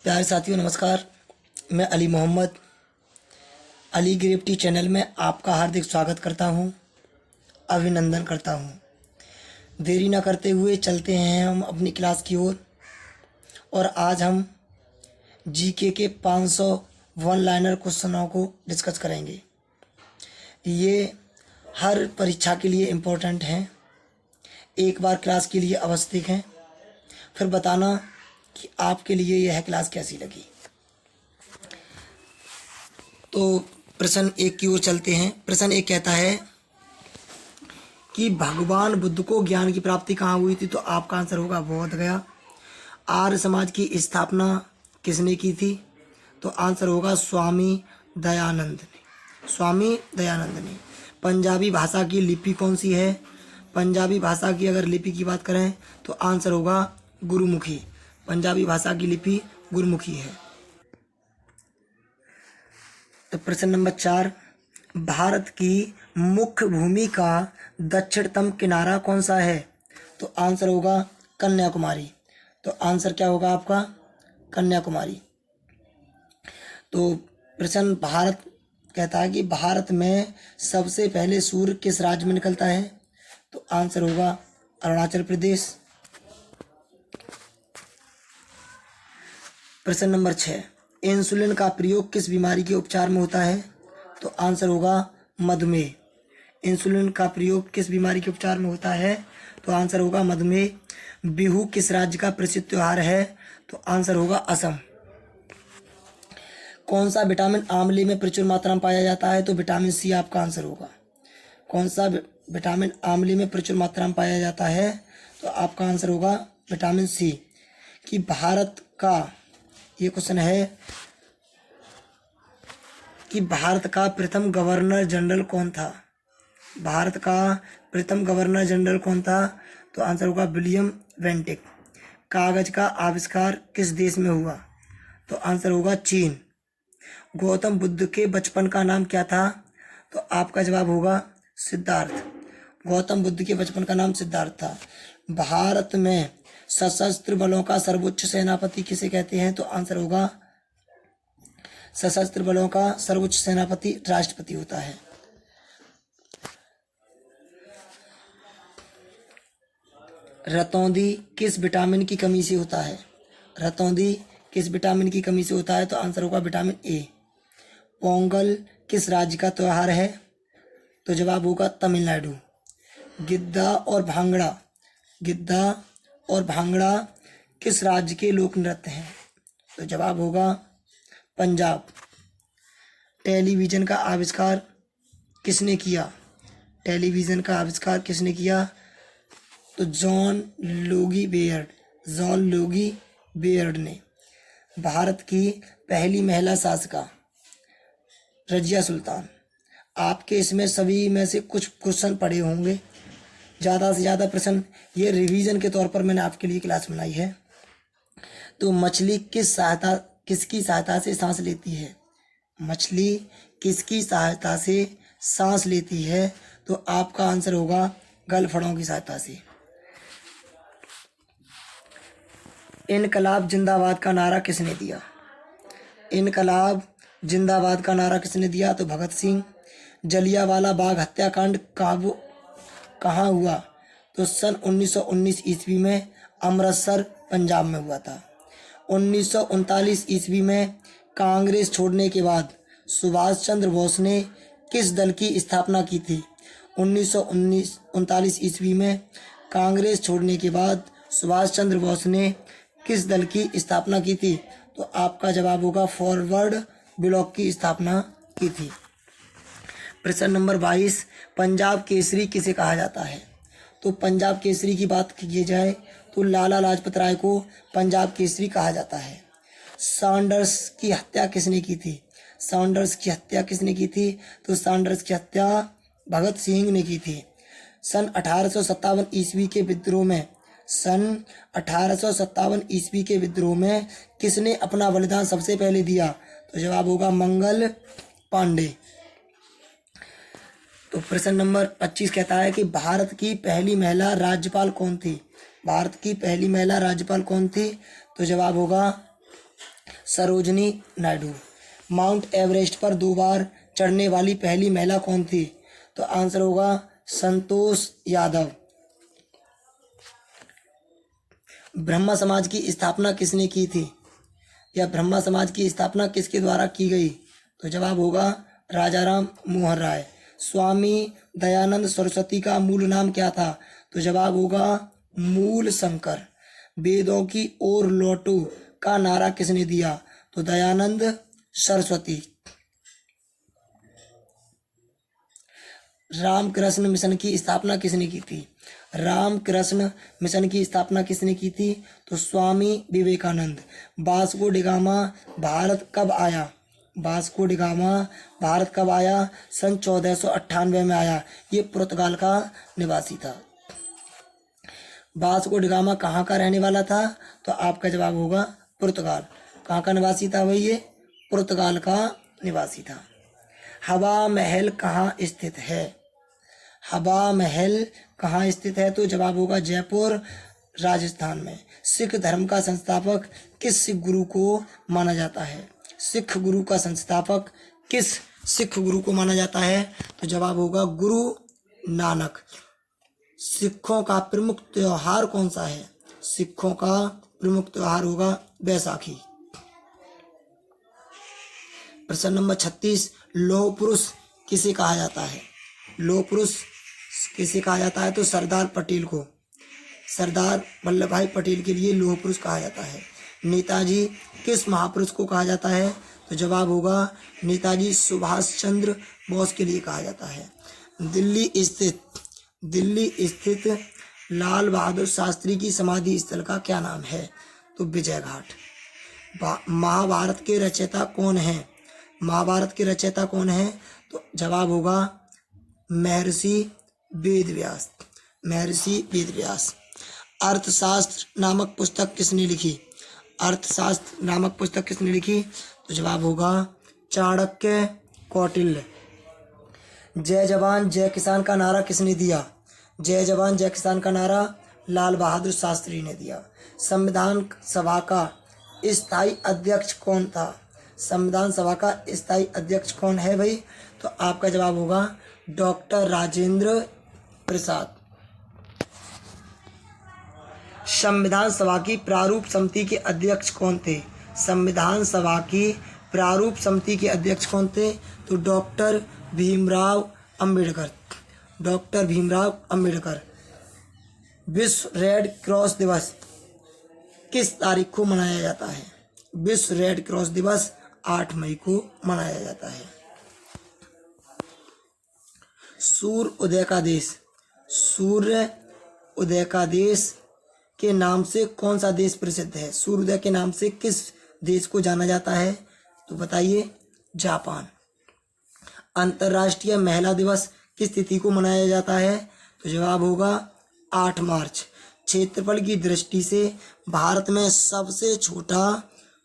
प्यारे साथियों नमस्कार। मैं अली मोहम्मद अली गिरफ्टी चैनल में आपका हार्दिक स्वागत करता हूं, अभिनंदन करता हूं। देरी न करते हुए चलते हैं हम अपनी क्लास की ओर। और आज हम जीके के 500 वन लाइनर क्वेश्चनों को डिस्कस करेंगे। ये हर परीक्षा के लिए इम्पोर्टेंट हैं। एक बार क्लास के लिए अवश्य देखें, फिर बताना कि आपके लिए यह क्लास कैसी लगी। तो प्रश्न 1 की ओर चलते हैं। प्रश्न 1 कहता है कि भगवान बुद्ध को ज्ञान की प्राप्ति कहाँ हुई थी? तो आपका आंसर होगा बोध गया। आर्य समाज की स्थापना किसने की थी? तो आंसर होगा स्वामी दयानंद ने। स्वामी दयानंद ने। पंजाबी भाषा की लिपि कौन सी है? पंजाबी भाषा की अगर लिपि की बात करें तो आंसर होगा गुरुमुखी। पंजाबी भाषा की लिपि गुरुमुखी है। तो प्रश्न नंबर 4, भारत की मुख्य भूमि का दक्षिणतम किनारा कौन सा है? तो आंसर होगा कन्याकुमारी। तो आंसर क्या होगा आपका? कन्याकुमारी। तो प्रश्न भारत कहता है कि भारत में सबसे पहले सूर्य किस राज्य में निकलता है? तो आंसर होगा अरुणाचल प्रदेश। प्रश्न नंबर 6, इंसुलिन का प्रयोग किस बीमारी के उपचार में होता है? तो आंसर होगा मधुमेह। इंसुलिन का प्रयोग किस बीमारी के उपचार में होता है? तो आंसर होगा मधुमेह। बिहू किस राज्य का प्रसिद्ध त्योहार है? तो आंसर होगा असम। कौन सा विटामिन आंवले में प्रचुर मात्रा में पाया जाता है? तो विटामिन सी आपका आंसर होगा। कौन सा विटामिन आंवले में प्रचुर मात्रा में पाया जाता है? तो आपका आंसर होगा विटामिन सी। कि भारत का, ये क्वेश्चन है कि भारत का प्रथम गवर्नर जनरल कौन था? भारत का प्रथम गवर्नर जनरल कौन था? तो आंसर होगा विलियम बेंटिक। कागज का आविष्कार किस देश में हुआ? तो आंसर होगा चीन। गौतम बुद्ध के बचपन का नाम क्या था? तो आपका जवाब होगा सिद्धार्थ। गौतम बुद्ध के बचपन का नाम सिद्धार्थ था। भारत में सशस्त्र बलों का सर्वोच्च सेनापति किसे कहते हैं? तो आंसर होगा सशस्त्र बलों का सर्वोच्च सेनापति राष्ट्रपति होता है। रतौंधी किस विटामिन की कमी से होता है? रतौंधी किस विटामिन की कमी से होता है? तो आंसर होगा विटामिन ए। पोंगल किस राज्य का त्योहार है? तो जवाब होगा तमिलनाडु। गिद्धा और भांगड़ा किस राज्य के लोक नृत्य हैं? तो जवाब होगा पंजाब। टेलीविज़न का आविष्कार किसने किया? टेलीविज़न का आविष्कार किसने किया? तो जॉन लोगी बेयर्ड ने। भारत की पहली महिला शासिका रजिया सुल्तान। आपके इसमें सभी में से कुछ क्वेश्चन पढ़े होंगे, ज़्यादा से ज़्यादा प्रश्न ये रिवीजन के तौर पर मैंने आपके लिए क्लास बनाई है। तो मछली किसकी सहायता से सांस लेती है? मछली किसकी सहायता से सांस लेती है? तो आपका आंसर होगा गलफड़ों की सहायता से। इनकलाब जिंदाबाद का नारा किसने दिया? इनकलाब जिंदाबाद का नारा किसने दिया? तो भगत सिंह। जलियांवाला बाग हत्याकांड कहाँ हुआ? तो सन 1919 ईस्वी में अमृतसर पंजाब में हुआ था। 1939 ईस्वी में कांग्रेस छोड़ने के बाद सुभाष चंद्र बोस ने किस दल की स्थापना की थी? 1939 ईस्वी में कांग्रेस छोड़ने के बाद सुभाष चंद्र बोस ने किस दल की स्थापना की थी? तो आपका जवाब होगा फॉरवर्ड ब्लॉक की स्थापना की थी। प्रश्न नंबर 22, पंजाब केसरी किसे कहा जाता है? तो पंजाब केसरी की बात की जाए तो लाला लाजपत राय को पंजाब केसरी कहा जाता है। सॉन्डर्स की हत्या किसने की थी? सॉन्डर्स की हत्या किसने की थी? तो सॉन्डर्स की हत्या भगत सिंह ने की थी। सन 1857 ईस्वी के विद्रोह में किसने अपना बलिदान सबसे पहले दिया? तो जवाब होगा मंगल पांडे। तो प्रश्न नंबर 25 कहता है कि भारत की पहली महिला राज्यपाल कौन थी? भारत की पहली महिला राज्यपाल कौन थी? तो जवाब होगा सरोजनी नायडू। माउंट एवरेस्ट पर 2 बार चढ़ने वाली पहली महिला कौन थी? तो आंसर होगा संतोष यादव। ब्रह्मा समाज की स्थापना किसने की थी, या ब्रह्मा समाज की स्थापना किसके द्वारा की गई? तो जवाब होगा राजाराम मोहन राय। स्वामी दयानंद सरस्वती का मूल नाम क्या था? तो जवाब होगा मूल शंकर। वेदों की ओर लौटो का नारा किसने दिया? तो दयानंद सरस्वती। रामकृष्ण मिशन की स्थापना किसने की थी? रामकृष्ण मिशन की स्थापना किसने की थी? तो स्वामी विवेकानंद। वास्को डिगामा भारत कब आया? वास्को डिगामा भारत कब आया? सन 1498 में आया। ये पुर्तगाल का निवासी था। वास्को डिगामा कहाँ का रहने वाला था? तो आपका जवाब होगा पुर्तगाल। कहाँ का निवासी था भाई? ये पुर्तगाल का निवासी था। हवा महल कहाँ स्थित है? हवा महल कहाँ स्थित है? तो जवाब होगा जयपुर राजस्थान में। सिख धर्म का संस्थापक किस सिख गुरु को माना जाता है? सिख गुरु का संस्थापक किस सिख गुरु को माना जाता है? तो जवाब होगा गुरु नानक। सिखों का प्रमुख त्योहार कौन सा है? सिखों का प्रमुख त्योहार होगा बैसाखी। प्रश्न नंबर 36, लौह पुरुष किसे कहा जाता है? लौह पुरुष किसे कहा जाता है? तो सरदार पटेल को, सरदार वल्लभ भाई पटेल के लिए लौह पुरुष कहा जाता है। नेताजी किस महापुरुष को कहा जाता है? तो जवाब होगा नेताजी सुभाष चंद्र बोस के लिए कहा जाता है। दिल्ली स्थित लाल बहादुर शास्त्री की समाधि स्थल का क्या नाम है? तो विजय घाट। महाभारत के रचयिता कौन है? महाभारत के रचयिता कौन है? तो जवाब होगा महर्षि वेदव्यास। महर्षि वेदव्यास। अर्थशास्त्र नामक पुस्तक किसने लिखी? अर्थशास्त्र नामक पुस्तक किसने लिखी? तो जवाब होगा चाणक्य कौटिल्य। जय जवान जय किसान का नारा किसने दिया? जय जवान जय किसान का नारा लाल बहादुर शास्त्री ने दिया। संविधान सभा का स्थायी अध्यक्ष कौन था? संविधान सभा का स्थायी अध्यक्ष कौन है भाई? तो आपका जवाब होगा डॉक्टर राजेंद्र प्रसाद। संविधान सभा की प्रारूप समिति के अध्यक्ष कौन थे? संविधान सभा की प्रारूप समिति के अध्यक्ष कौन थे? तो डॉक्टर भीमराव अंबेडकर। डॉक्टर भीमराव अंबेडकर। विश्व रेड क्रॉस दिवस किस तारीख को मनाया जाता है? विश्व रेड क्रॉस दिवस 8 मई को मनाया जाता है। सूर्य उदय का देश, सूर्य उदय का देश के नाम से कौन सा देश प्रसिद्ध है? सूर्योदय के नाम से किस देश को जाना जाता है? तो बताइए जापान। अंतर्राष्ट्रीय महिला दिवस किस तिथि को मनाया जाता है? तो जवाब होगा 8 मार्च। क्षेत्रफल की दृष्टि से भारत में सबसे छोटा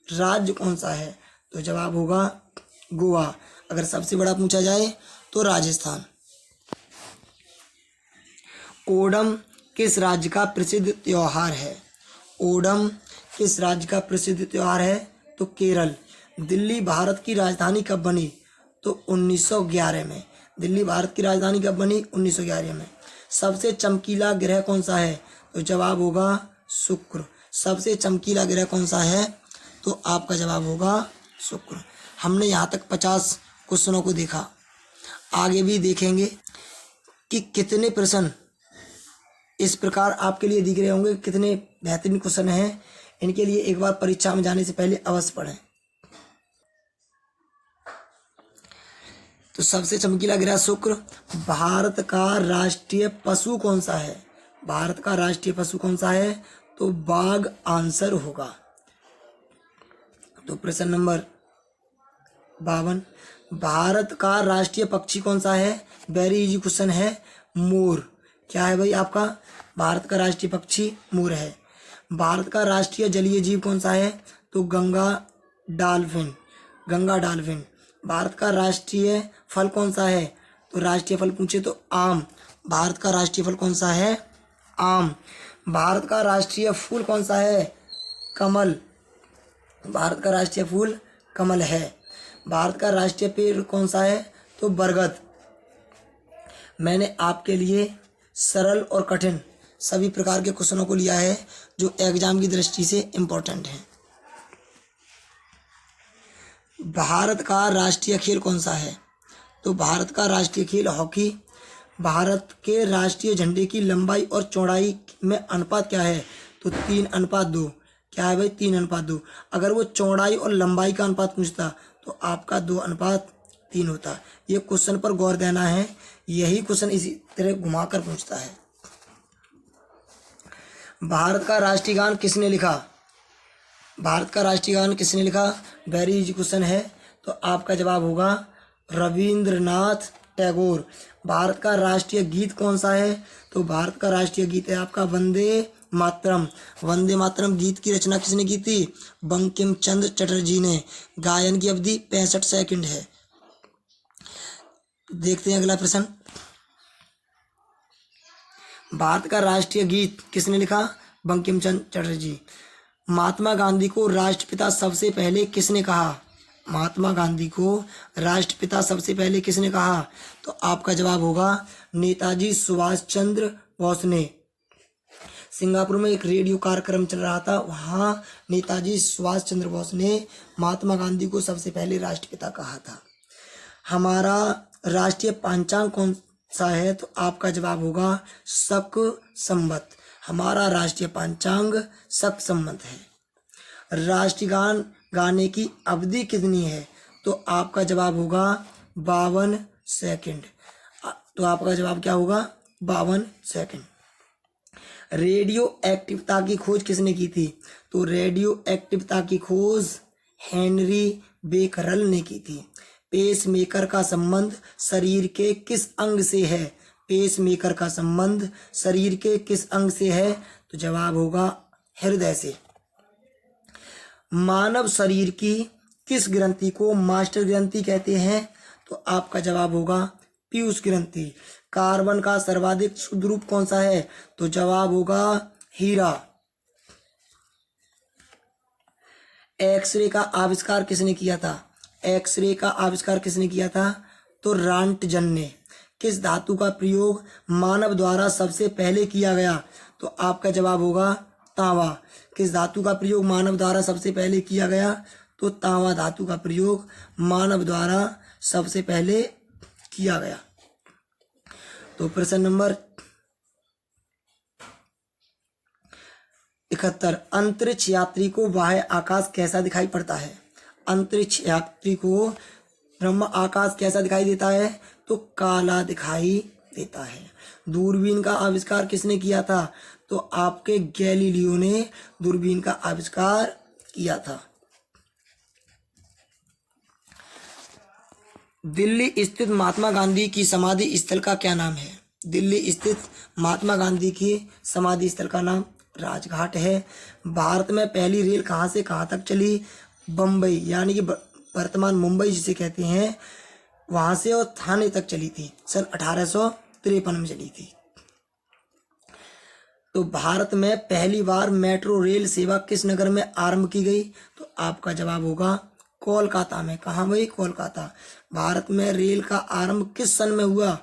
राज्य कौन सा है? तो जवाब होगा गोवा। अगर सबसे बड़ा पूछा जाए तो राजस्थान। ओणम किस राज्य का प्रसिद्ध त्योहार है? ओणम किस राज्य का प्रसिद्ध त्योहार है? तो केरल। दिल्ली भारत की राजधानी कब बनी? तो 1911 में। दिल्ली भारत की राजधानी कब बनी? 1911 में। सबसे चमकीला ग्रह कौन सा है? तो जवाब होगा शुक्र। सबसे चमकीला ग्रह कौन सा है? तो आपका जवाब होगा शुक्र। हमने यहाँ तक 50 क्वेश्चनों को देखा। आगे भी देखेंगे कि कितने प्रश्न इस प्रकार आपके लिए दिख रहे होंगे, कितने बेहतरीन क्वेश्चन हैं। इनके लिए एक बार परीक्षा में जाने से पहले अवश्य पढ़ें। तो सबसे चमकीला ग्रह शुक्र। भारत का राष्ट्रीय पशु कौन सा है? भारत का राष्ट्रीय पशु कौन सा है? तो बाघ आंसर होगा। तो प्रश्न नंबर 52, भारत का राष्ट्रीय पक्षी कौन सा है? वेरी इजी क्वेश्चन है, मोर। क्या है भाई आपका? भारत का राष्ट्रीय पक्षी मोर है। भारत का राष्ट्रीय जलीय जीव कौन सा है? तो गंगा डॉल्फिन। गंगा डॉल्फिन। भारत का राष्ट्रीय फल कौन सा है? तो राष्ट्रीय फल पूछे तो आम। भारत का राष्ट्रीय फल कौन सा है? आम। भारत का राष्ट्रीय फूल कौन सा है? कमल। भारत का राष्ट्रीय फूल कमल है। भारत का राष्ट्रीय पेड़ कौन सा है? तो बरगद। मैंने आपके लिए सरल और कठिन सभी प्रकार के क्वेश्चनों को लिया है जो एग्जाम की दृष्टि से इम्पोर्टेंट हैं। भारत का राष्ट्रीय खेल कौन सा है? तो भारत का राष्ट्रीय खेल हॉकी। भारत के राष्ट्रीय झंडे की लंबाई और चौड़ाई में अनुपात क्या है? तो 3:2। क्या है भाई? 3:2। अगर वो चौड़ाई और लंबाई का अनुपात पूछता तो आपका 2:3 होता। ये क्वेश्चन पर गौर देना है, यही क्वेश्चन इसी तरह घुमाकर पूछता है। भारत का राष्ट्रीय गान किसने लिखा? भारत का राष्ट्रीय गान किसने लिखा? वेरी इजी क्वेश्चन है, तो आपका जवाब होगा रविंद्रनाथ टैगोर। भारत का राष्ट्रीय गीत कौन सा है? तो भारत का राष्ट्रीय गीत है आपका वंदे मातरम। वंदे मातरम गीत की रचना किसने की थी? बंकिम चंद्र चटर्जी ने। गायन की अवधि 65 सेकंड है। देखते हैं अगला प्रश्न। भारत का राष्ट्रीय गीत किसने लिखा? बंकिम चंद्र चटर्जी। महात्मा गांधी को राष्ट्रपिता सबसे पहले किसने कहा? महात्मा गांधी को राष्ट्रपिता सबसे पहले किसने कहा? तो आपका जवाब होगा नेताजी सुभाष चंद्र बोस ने। सिंगापुर में एक रेडियो कार्यक्रम चल रहा था, वहाँ नेताजी सुभाष चंद्र बोस ने महात्मा गांधी को सबसे पहले राष्ट्रपिता कहा था। हमारा राष्ट्रीय पंचांग कौन सा है? तो आपका जवाब होगा शक संवत। हमारा राष्ट्रीय पंचांग शक संवत है। राष्ट्रीय गान गाने की अवधि कितनी है? तो आपका जवाब होगा 52 सेकंड। तो आपका जवाब क्या होगा? 52 सेकंड। रेडियो एक्टिवता की खोज किसने की थी? तो रेडियो एक्टिवता की खोज हेनरी बेकरल ने की थी। पेसमेकर का संबंध शरीर के किस अंग से है? पेसमेकर का संबंध शरीर के किस अंग से है? तो जवाब होगा हृदय से। मानव शरीर की किस ग्रंथि को मास्टर ग्रंथि कहते हैं? तो आपका जवाब होगा पीयूष ग्रंथि। कार्बन का सर्वाधिक शुद्ध रूप कौन सा है? तो जवाब होगा हीरा। एक्सरे का आविष्कार किसने किया था? एक्सरे का आविष्कार किसने किया था? तो रांटजन ने। किस धातु का प्रयोग मानव द्वारा सबसे पहले किया गया? तो आपका जवाब होगा तांबा। किस धातु का प्रयोग मानव द्वारा सबसे पहले किया गया? तो तांबा धातु का प्रयोग मानव द्वारा सबसे पहले किया गया। तो प्रश्न नंबर 71। अंतरिक्ष यात्री को बाह्य आकाश कैसा दिखाई पड़ता है? अंतरिक्ष यात्री को ब्रह्म आकाश कैसा दिखाई देता है? तो काला दिखाई देता है। दूरबीन का आविष्कार किसने किया था? तो आपके गैलीलियो ने दूरबीन का आविष्कार किया था। दिल्ली स्थित महात्मा गांधी की समाधि स्थल का क्या नाम है? दिल्ली स्थित महात्मा गांधी की समाधि स्थल का नाम राजघाट है। भारत में पहली रेल कहाँ से कहाँ तक चली? बम्बई यानी कि वर्तमान मुंबई जिसे कहते हैं, वहां से और थाने तक चली थी। सन 1853 में चली थी। तो भारत में पहली बार मेट्रो रेल सेवा किस नगर में आरंभ की गई? तो आपका जवाब होगा कोलकाता में। कहाँ भाई? कोलकाता। भारत में रेल का आरंभ किस सन में हुआ?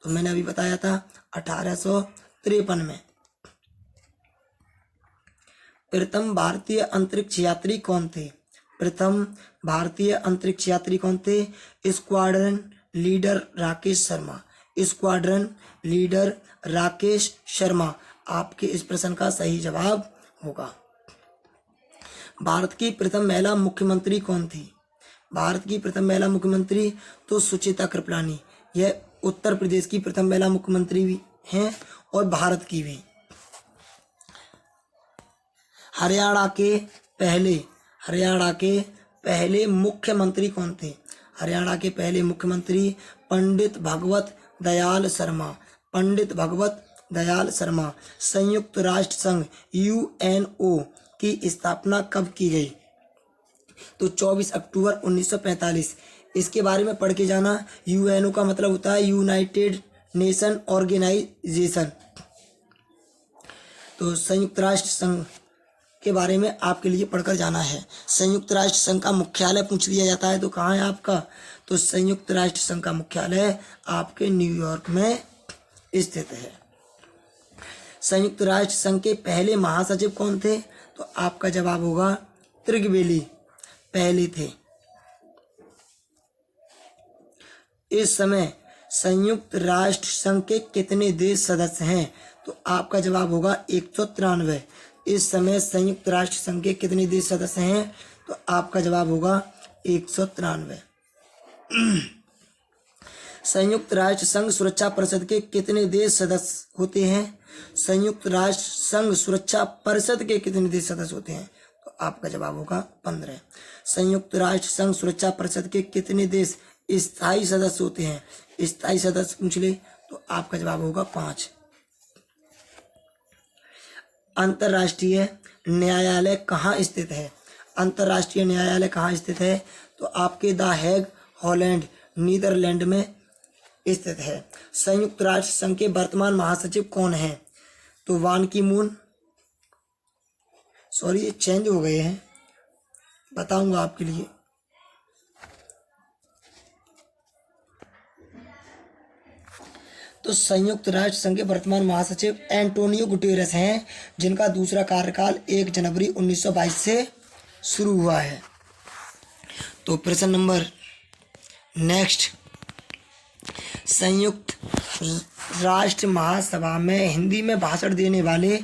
तो मैंने अभी बताया था 1853 में। प्रथम भारतीय अंतरिक्ष यात्री कौन थे? प्रथम भारतीय अंतरिक्ष यात्री कौन थे? Squadron leader Rakesh Sharma. Squadron leader Rakesh Sharma आपके इस प्रश्न का सही जवाब होगा। भारत की प्रथम महिला मुख्यमंत्री कौन थी? भारत की प्रथम महिला मुख्यमंत्री तो सुचेता कृपलानी। यह उत्तर प्रदेश की प्रथम महिला मुख्यमंत्री भी हैं और भारत की भी। हरियाणा के पहले मुख्यमंत्री कौन थे? हरियाणा के पहले मुख्यमंत्री पंडित भगवत दयाल शर्मा। पंडित भगवत दयाल शर्मा। संयुक्त राष्ट्र संघ यूएनओ की स्थापना कब की गई? तो 24 अक्टूबर 1945। इसके बारे में पढ़ के जाना। यूएनओ का मतलब होता है यूनाइटेड नेशन ऑर्गेनाइजेशन। तो संयुक्त राष्ट्र संघ के बारे में आपके लिए पढ़कर जाना है। संयुक्त राष्ट्र संघ का मुख्यालय पूछ लिया जाता है तो कहाँ है आपका, तो संयुक्त राष्ट्र संघ का मुख्यालय आपके न्यूयॉर्क में स्थित है। संयुक्त राष्ट्र संघ के पहले महासचिव कौन थे, तो आपका जवाब होगा त्रिगवेली पहले थे। इस समय संयुक्त राष्ट्र संघ के कितने देश सदस्य हैं, तो आपका जवाब होगा 193। इस समय संयुक्त राष्ट्र संघ के कितने देश सदस्य हैं, तो आपका जवाब होगा 193। संयुक्त राष्ट्र संघ सुरक्षा परिषद के कितने देश सदस्य होते हैं, संयुक्त राष्ट्र संघ सुरक्षा परिषद के कितने देश सदस्य होते हैं, तो आपका जवाब होगा 15। संयुक्त राष्ट्र संघ सुरक्षा परिषद के कितने देश स्थायी सदस्य होते हैं, स्थायी सदस्य पूछ ले तो आपका जवाब होगा 5। अंतर्राष्ट्रीय न्यायालय कहाँ स्थित है, अंतर्राष्ट्रीय न्यायालय कहाँ स्थित है, तो आपके द हेग हॉलैंड नीदरलैंड में स्थित है। संयुक्त राष्ट्र संघ के वर्तमान महासचिव कौन हैं, तो वान की मून, सॉरी ये चेंज हो गए हैं, बताऊंगा आपके लिए। तो संयुक्त राष्ट्र संघ के वर्तमान महासचिव एंटोनियो गुटेरेस हैं, जिनका दूसरा कार्यकाल 1 जनवरी 1922 से शुरू हुआ है। तो प्रश्न नंबर नेक्स्ट, संयुक्त राष्ट्र महासभा में हिंदी में भाषण देने वाले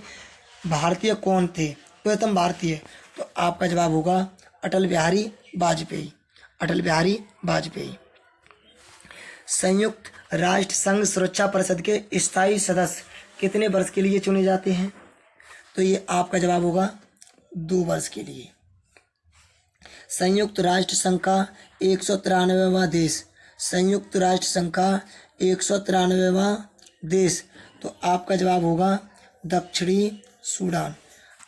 भारतीय कौन थे, प्रथम भारतीय, तो आपका जवाब होगा अटल बिहारी वाजपेयी, अटल बिहारी वाजपेयी। संयुक्त राष्ट्र संघ सुरक्षा परिषद के स्थायी सदस्य कितने वर्ष के लिए चुने जाते हैं, तो ये आपका जवाब होगा 2 वर्ष के लिए। संयुक्त राष्ट्र संघ का 193वां देश, संयुक्त राष्ट्र संघ का 193वां देश, तो आपका जवाब होगा दक्षिणी सूडान,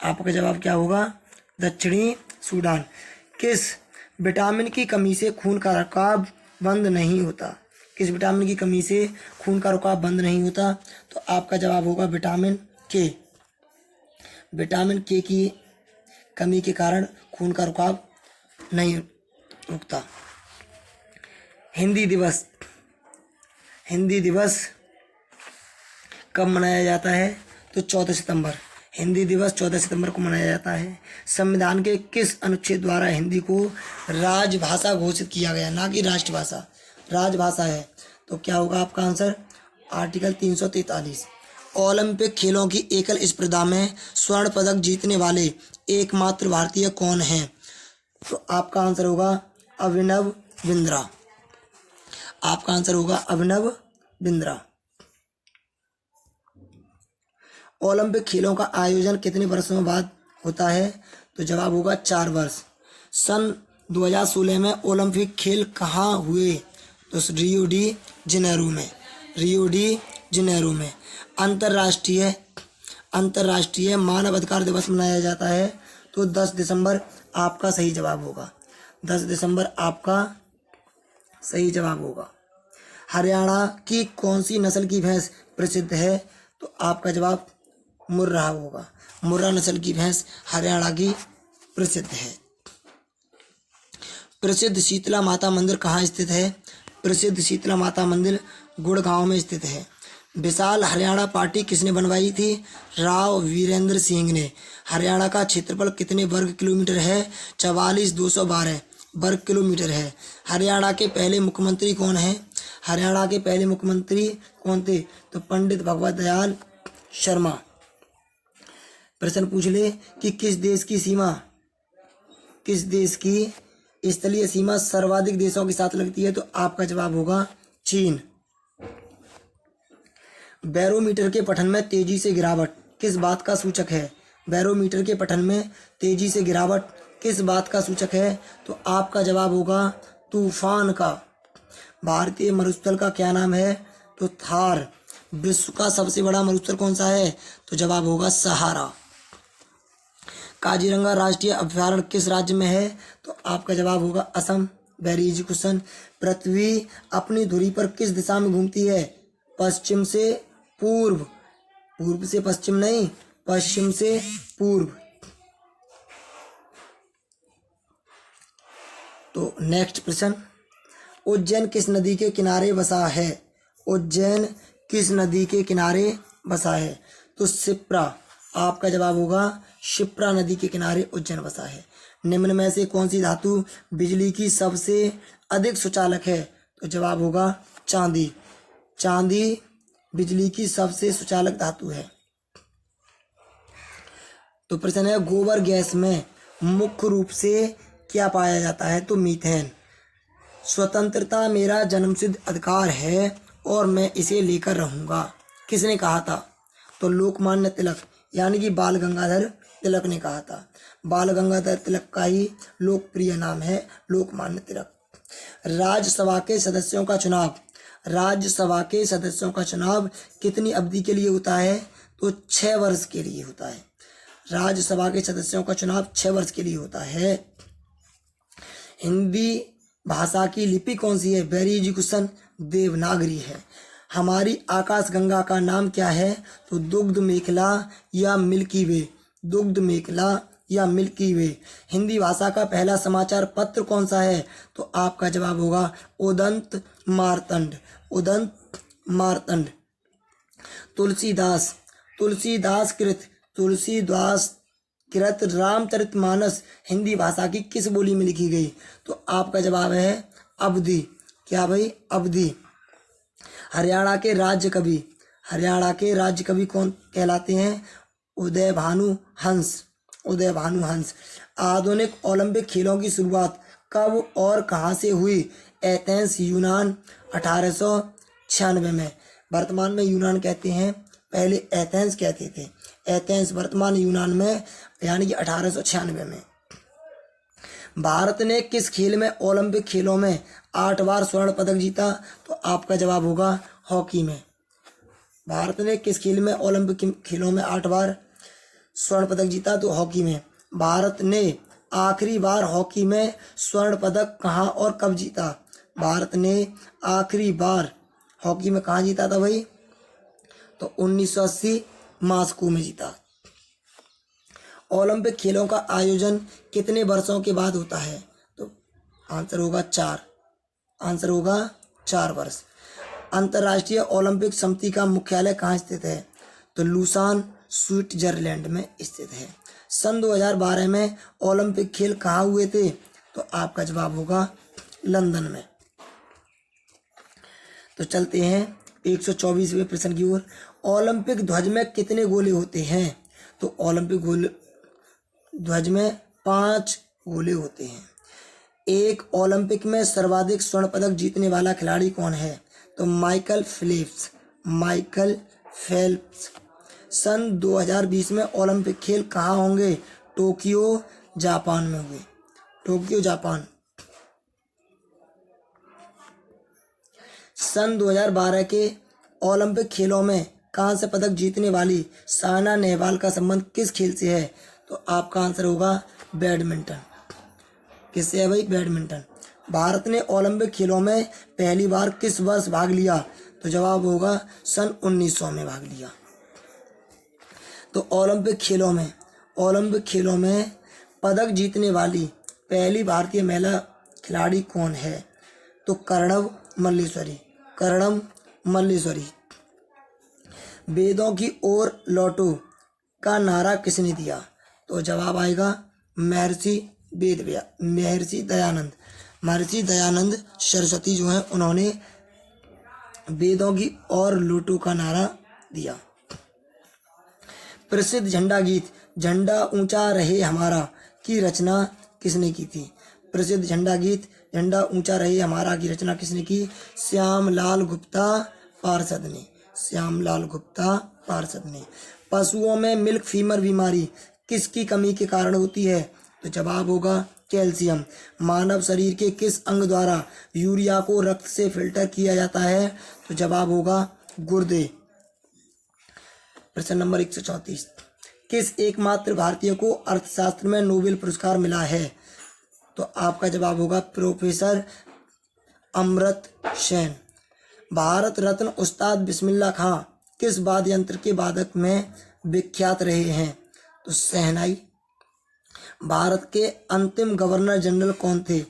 आपका जवाब क्या होगा, दक्षिणी सूडान। किस विटामिन की कमी से खून का रुकाव बंद नहीं होता, किस विटामिन की कमी से खून का रुकाव बंद नहीं होता, तो आपका जवाब होगा विटामिन के, विटामिन के की कमी के कारण खून का रुकाव नहीं रुकता। हिंदी दिवस, हिंदी दिवस कब मनाया जाता है, तो 14 सितंबर, हिंदी दिवस 14 सितंबर को मनाया जाता है। संविधान के किस अनुच्छेद द्वारा हिंदी को राजभाषा घोषित किया गया, ना कि राष्ट्रभाषा, राजभाषा है, तो क्या होगा आपका आंसर, आर्टिकल 343। ओलंपिक खेलों की एकल स्पर्धा में स्वर्ण पदक जीतने वाले एकमात्र भारतीय कौन हैं, तो आपका आंसर होगा अभिनव बिंद्रा, आपका आंसर होगा अभिनव बिंद्रा। ओलंपिक खेलों का आयोजन कितने वर्षों बाद होता है, तो जवाब होगा 4 वर्ष। सन 2016 में ओलंपिक खेल कहाँ हुए, तो रियो डी जेनेरो में, रियो डी जेनेरो में। अंतर्राष्ट्रीय मानव अधिकार दिवस मनाया जाता है, तो 10 दिसंबर आपका सही जवाब होगा, 10 दिसंबर आपका सही जवाब होगा। हरियाणा की कौन सी नस्ल की भैंस प्रसिद्ध है, तो आपका जवाब मुर्रा होगा, मुर्रा नस्ल की भैंस हरियाणा की प्रसिद्ध है। प्रसिद्ध शीतला माता मंदिर कहाँ स्थित है, प्रसिद्ध शीतला माता मंदिर गुड़गांव में स्थित है। विशाल हरियाणा पार्टी किसने बनवाई थी, राव वीरेंद्र सिंह ने। हरियाणा का क्षेत्रफल कितने वर्ग किलोमीटर है, 44,212 वर्ग किलोमीटर है। हरियाणा के पहले मुख्यमंत्री कौन हैं, हरियाणा के पहले मुख्यमंत्री कौन थे, तो पंडित भगवत दयाल शर्मा। प्रश्न पूछ ले कि किस देश की स्थलीय सीमा सर्वाधिक देशों के साथ लगती है, तो आपका जवाब होगा चीन। बैरोमीटर के पठन में तेजी से गिरावट किस बात का सूचक है, बैरोमीटर के पठन में तेजी से गिरावट किस बात का सूचक है, तो आपका जवाब होगा तूफान का। भारतीय मरुस्थल का क्या नाम है, तो थार। विश्व का सबसे बड़ा मरुस्थल कौन सा है, तो जवाब होगा सहारा। काजीरंगा राष्ट्रीय अभयारण्य किस राज्य में है, तो आपका जवाब होगा असम। Very easy question. पृथ्वी अपनी धुरी पर किस दिशा में घूमती है, पश्चिम से पूर्व, पूर्व से पश्चिम नहीं, पश्चिम से पूर्व। तो नेक्स्ट प्रश्न, उज्जैन किस नदी के किनारे बसा है? उज्जैन किस नदी के किनारे बसा है? तो शिप्रा, आपका जवाब होगा शिप्रा नदी के किनारे उज्जैन बसा है। निम्न में से कौन सी धातु बिजली की सबसे अधिक सुचालक है? तो जवाब होगा चांदी। चांदी बिजली की सबसे सुचालक धातु है। तो प्रश्न है, गोबर गैस में मुख्य रूप से क्या पाया जाता है? तो मीथेन। स्वतंत्रता मेरा जन्मसिद्ध अधिकार है और मैं इसे लेकर रहूंगा, किसने कहा था? तो लोकमान्य तिलक यानी कि बाल गंगाधर तिलक ने कहा था। बाल गंगाधर तिलक का ही लोकप्रिय नाम है लोकमान्य तिलक। राज्यसभा के सदस्यों का चुनाव, राज्यसभा के सदस्यों का चुनाव कितनी अवधि के लिए होता है? तो 6 वर्ष के लिए होता है। राज्यसभा के सदस्यों का चुनाव 6 वर्ष के लिए होता है। हिंदी भाषा की लिपि कौन सी है? वेरी इजी क्वेश्चन, देवनागरी है। हमारी आकाशगंगा का नाम क्या है? तो दुग्ध मेखला या मिल्की वे, दुग्ध मेखला या मिल्की वे। हिंदी भाषा का पहला समाचार पत्र कौन सा है? तो आपका जवाब होगा उदंत मार्तंड, उदंत मार्तंड। तुलसीदास, तुलसीदास कृत रामचरितमानस हिंदी भाषा की किस बोली में लिखी गई? तो आपका जवाब है अवधी। क्या भाई? अवधी। हरियाणा के राज्य कवि, हरियाणा के राज्य कवि कौन कहलाते हैं? उदय भानु हंस, उदय भानु हंस। आधुनिक ओलंपिक खेलों की शुरुआत कब और कहाँ से हुई? एथेंस यूनान 1896 में। वर्तमान में यूनान कहते हैं, पहले एथेंस कहते थे। एथेंस वर्तमान यूनान में यानी कि 1896 में। भारत ने किस खेल में ओलंपिक खेलों में 8 बार स्वर्ण पदक जीता? तो आपका जवाब होगा हॉकी में। भारत ने किस खेल में ओलंपिक खेलों में 8 बार स्वर्ण पदक जीता? तो हॉकी में। भारत ने आखिरी बार हॉकी में स्वर्ण पदक कहाँ और कब जीता? भारत ने आखिरी बार हॉकी में कहाँ जीता था भाई? तो 1980 मॉस्को में जीता। ओलंपिक खेलों का आयोजन कितने वर्षों के बाद होता है? तो आंसर होगा 4, आंसर होगा 4 वर्ष। अंतर्राष्ट्रीय ओलंपिक समिति का मुख्यालय कहाँ स्थित है? तो लूसान स्विट्जरलैंड में स्थित है। सन 2012 में ओलंपिक खेल कहाँ हुए थे? तो आपका जवाब होगा लंदन में। तो चलते हैं 124वें प्रश्न की ओर। ओलंपिक ध्वज में कितने गोले होते हैं? तो ओलंपिक ध्वज में 5 गोले होते हैं। एक ओलंपिक में सर्वाधिक स्वर्ण पदक जीतने वाला खिलाड़ी कौन है? तो माइकल फेल्प्स, माइकल फेल्प्स। सन 2020 में ओलंपिक खेल कहाँ होंगे? टोक्यो जापान में होंगे, टोक्यो जापान। सन 2012 के ओलंपिक खेलों में कांस्य पदक जीतने वाली साइना नेहवाल का संबंध किस खेल से है? तो आपका आंसर होगा बैडमिंटन। किससे है भाई? बैडमिंटन। भारत ने ओलंपिक खेलों में पहली बार किस वर्ष भाग लिया? तो जवाब होगा सन 1900 में भाग लिया। तो ओलंपिक खेलों में पदक जीतने वाली पहली भारतीय महिला खिलाड़ी कौन है? तो कर्णव मल्लेश्वरी। वेदों की ओर लौटो का नारा किसने दिया? तो जवाब आएगा महर्षि दयानंद सरस्वती जो है उन्होंने वेदों की ओर लौटो का नारा दिया। प्रसिद्ध झंडा गीत झंडा ऊंचा रहे हमारा की रचना किसने की थी? प्रसिद्ध झंडा गीत झंडा ऊंचा रहे हमारा की रचना किसने की? श्यामलाल गुप्ता पार्षद ने। पशुओं में मिल्क फीवर बीमारी किसकी कमी के कारण होती है? तो जवाब होगा कैल्शियम। मानव शरीर के किस अंग द्वारा यूरिया को रक्त से फिल्टर किया जाता है? तो जवाब होगा गुर्दे। प्रश्न नंबर 134। किस एकमात्र भारतीय को अर्थशास्त्र में नोबेल पुरस्कार मिला है? तो आपका जवाब होगा प्रोफेसर अमर्त्य सेन। भारत रत्न उस्ताद बिस्मिल्लाह खां किस वाद्य यंत्र के वादक में विख्यात रहे हैं? तो शहनाई। भारत के अंतिम गवर्नर जनरल कौन थे?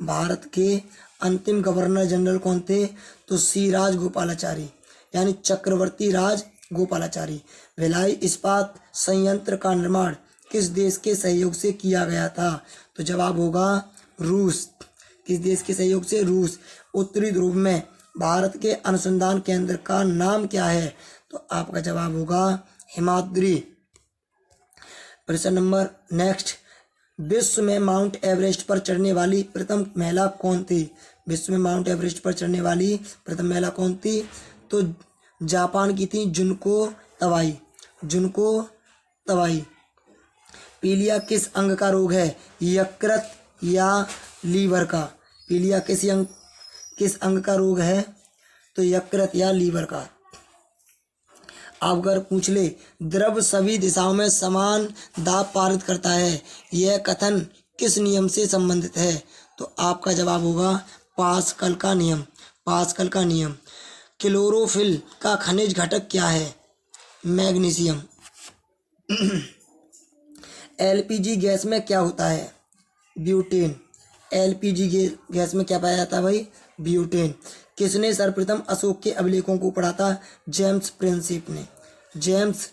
भारत के अंतिम गवर्नर जनरल कौन थे? तो सी राजगोपालाचारी, यानी चक्रवर्ती राज गोपालाचारी। भिलाई इस्पात संयंत्र का निर्माण किस देश के सहयोग से किया गया था? तो जवाब होगा रूस। किस देश के सहयोग से? रूस। उत्तरी ध्रुव में भारत के अनुसंधान केंद्र का नाम क्या है? तो आपका जवाब होगा हिमाद्री। प्रश्न नंबर नेक्स्ट, विश्व में माउंट एवरेस्ट पर चढ़ने वाली प्रथम महिला कौन थी? विश्व में माउंट एवरेस्ट पर चढ़ने वाली प्रथम महिला कौन थी? तो जापान की थी जुनको तवाई। जुनको तवाई। पीलिया किस अंग का रोग है? यकृत या लीवर का? पीलिया किस अंग का रोग है? तो यकृत या लीवर का। आप अगर पूछ ले द्रव सभी दिशाओं में समान दाब पारित करता है, यह कथन किस नियम से संबंधित है? तो आपका जवाब होगा पास्कल का नियम। पास्कल का नियम। क्लोरोफिल का खनिज घटक क्या है? मैग्नीशियम। एलपीजी गैस में क्या होता है? ब्यूटेन। एलपीजी गैस में क्या पाया जाता है भाई? ब्यूटेन। किसने सर्वप्रथम अशोक के अभिलेखों को पढ़ा था? जेम्स प्रिंसिप ने। जेम्स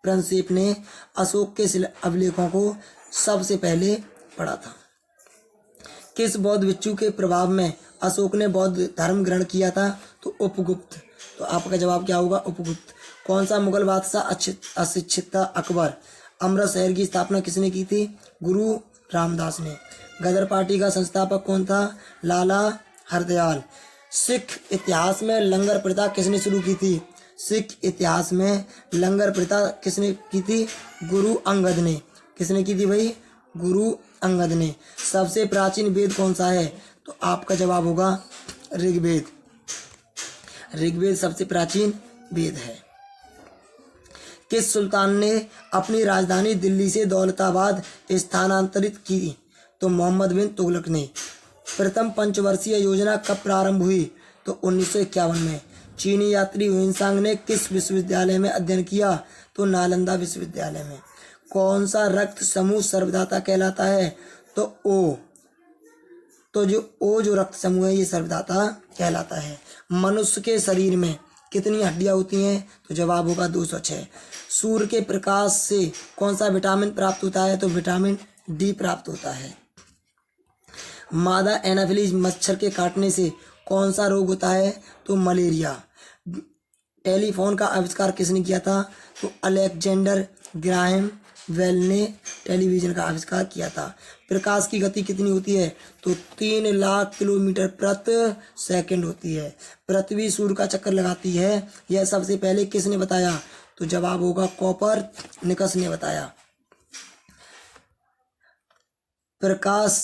प्रिंसिप ने अशोक के अभिलेखों को सबसे पहले पढ़ा था। किस बौद्ध भिक्षु के प्रभाव में अशोक ने बौद्ध धर्म ग्रहण किया था? तो उपगुप्त। तो आपका जवाब क्या होगा? उपगुप्त। कौन सा मुगल बादशाह अशिक्षित था? अकबर। अमृत शहर की स्थापना किसने की थी? गुरु रामदास ने। गदर पार्टी का संस्थापक कौन था? लाला हरदयाल। सिख इतिहास में लंगर प्रथा किसने शुरू की थी? सिख इतिहास में लंगर प्रथा किसने की थी? गुरु अंगद ने। किसने की थी भाई? गुरु अंगद ने। सबसे प्राचीन वेद कौन सा है? तो आपका जवाब होगा ऋग्वेद। ऋग्वेद सबसे प्राचीन वेद है। किस सुल्तान ने अपनी राजधानी दिल्ली से दौलताबाद स्थानांतरित की? तो मोहम्मद बिन तुगलक ने। प्रथम पंचवर्षीय योजना कब प्रारंभ हुई? तो 1951 में। चीनी यात्री हुइनसांग ने किस विश्वविद्यालय में अध्ययन किया? तो नालंदा विश्वविद्यालय में। कौन सा रक्त समूह सर्वदाता कहलाता है? तो ओ। तो जो रक्त समूह है ये सर्वदाता कहलाता है। मनुष्य के शरीर में कितनी हड्डियां होती हैं? तो जवाब होगा 206। सूर्य के प्रकाश से कौन सा विटामिन प्राप्त होता है? तो विटामिन डी प्राप्त होता है। मादा एनाफिलीज मच्छर के काटने से कौन सा रोग होता है? तो मलेरिया। टेलीफोन का आविष्कार किसने किया था? तो अलेक्जेंडर ग्राहम बेल ने टेलीविजन का आविष्कार किया था। प्रकाश की गति कितनी होती है? तो 3 लाख किलोमीटर प्रति सेकंड होती है। पृथ्वी सूर्य का चक्कर लगाती है, यह सबसे पहले किसने बताया? तो जवाब होगा कोपरनिकस ने बताया। प्रकाश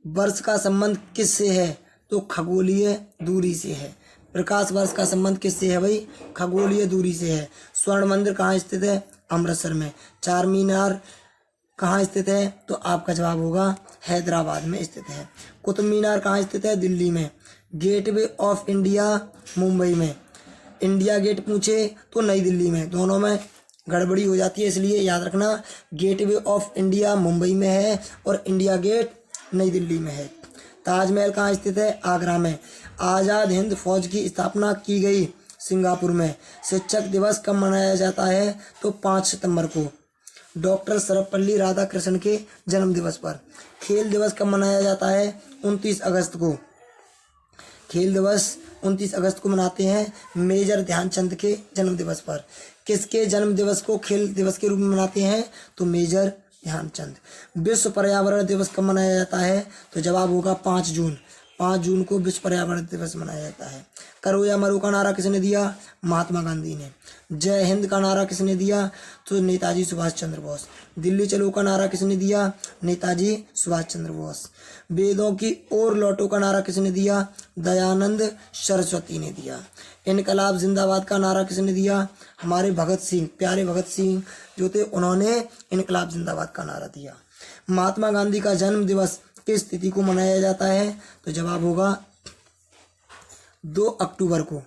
वर्ष का संबंध किससे है? तो खगोलीय दूरी से है। प्रकाश वर्ष का संबंध किससे है भाई? खगोलीय दूरी से है। स्वर्ण मंदिर कहाँ स्थित है? अमृतसर में। चार मीनार कहाँ स्थित है? तो आपका जवाब होगा हैदराबाद में स्थित है। कुतुब मीनार कहाँ स्थित है? दिल्ली में। गेटवे ऑफ इंडिया मुंबई में। इंडिया गेट पूछे तो नई दिल्ली में। दोनों में गड़बड़ी हो जाती है, इसलिए याद रखना गेटवे ऑफ इंडिया मुंबई में है और इंडिया गेट नई दिल्ली में है। ताजमहल कहाँ स्थित है? आगरा में। आज़ाद हिंद फौज की स्थापना की गई सिंगापुर में। शिक्षक दिवस कब मनाया जाता है? तो 5 सितंबर को। डॉक्टर सर्वपल्ली राधाकृष्णन के जन्म दिवस पर। खेल दिवस कब मनाया जाता है? 29 अगस्त को। खेल दिवस 29 अगस्त को मनाते हैं मेजर ध्यानचंद के जन्म दिवस पर। किसके जन्म दिवस को खेल दिवस के रूप में मनाते हैं? तो मेजर ध्यानचंद। विश्व पर्यावरण दिवस कब मनाया जाता है? तो जवाब होगा 5 जून। 5 जून को विश्व पर्यावरण दिवस मनाया जाता है। करो या मरो का नारा किसने दिया? महात्मा गांधी ने। जय हिंद का नारा किसने दिया? तो नेताजी सुभाष चंद्र बोस। दिल्ली चलो का नारा किसने दिया? नेताजी सुभाष चंद्र बोस। वेदों की ओर लौटो का नारा किसने दिया? दयानंद सरस्वती ने दिया। इनकलाब जिंदाबाद का नारा किसने दिया? हमारे भगत सिंह, प्यारे भगत सिंह जो थे, उन्होंने इनकलाब जिंदाबाद का नारा दिया। महात्मा गांधी का जन्म दिवस किस तिथि को मनाया जाता है? तो जवाब होगा 2 अक्टूबर को।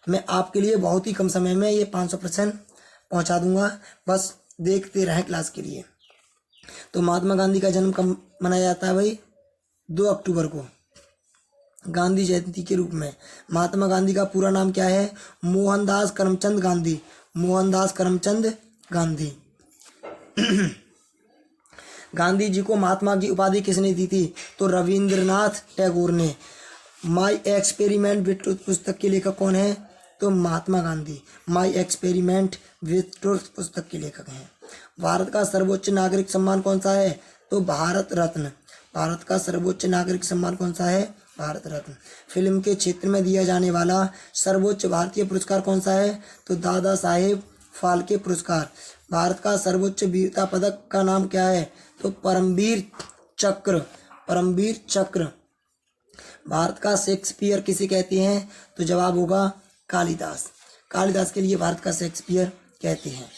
मैं आपके लिए बहुत ही कम समय में ये 500 प्रश्न पहुँचा दूंगा, बस देखते रहें क्लास के लिए। तो महात्मा गांधी का जन्म कब मनाया जाता है भाई? 2 अक्टूबर को गांधी जयंती के रूप में। महात्मा गांधी का पूरा नाम क्या है? मोहनदास करमचंद गांधी। मोहनदास करमचंद गांधी। गांधी जी को महात्मा की उपाधि किसने दी थी? तो रविंद्रनाथ टैगोर ने। माई एक्सपेरिमेंट विथ ट्रुथ पुस्तक के लेखक कौन है? तो Mahatma Gandhi. My experiment with truth पुस्तक के लेखक हैं। भारत का सर्वोच्च नागरिक सम्मान कौन सा है? तो भारत रत्न। भारत का सर्वोच्च नागरिक सम्मान कौन सा है? भारत रत्न। फिल्म के क्षेत्र में दिया जाने वाला सर्वोच्च भारतीय पुरस्कार कौन सा है? तो दादा साहेब फाल्के पुरस्कार। भारत का सर्वोच्च वीरता पदक का नाम क्या है? तो परमवीर चक्र। परमवीर चक्र। भारत का शेक्सपियर किसे कहते हैं? तो जवाब होगा कालिदास। कालिदास के लिए भारत का शेक्सपियर कहते हैं।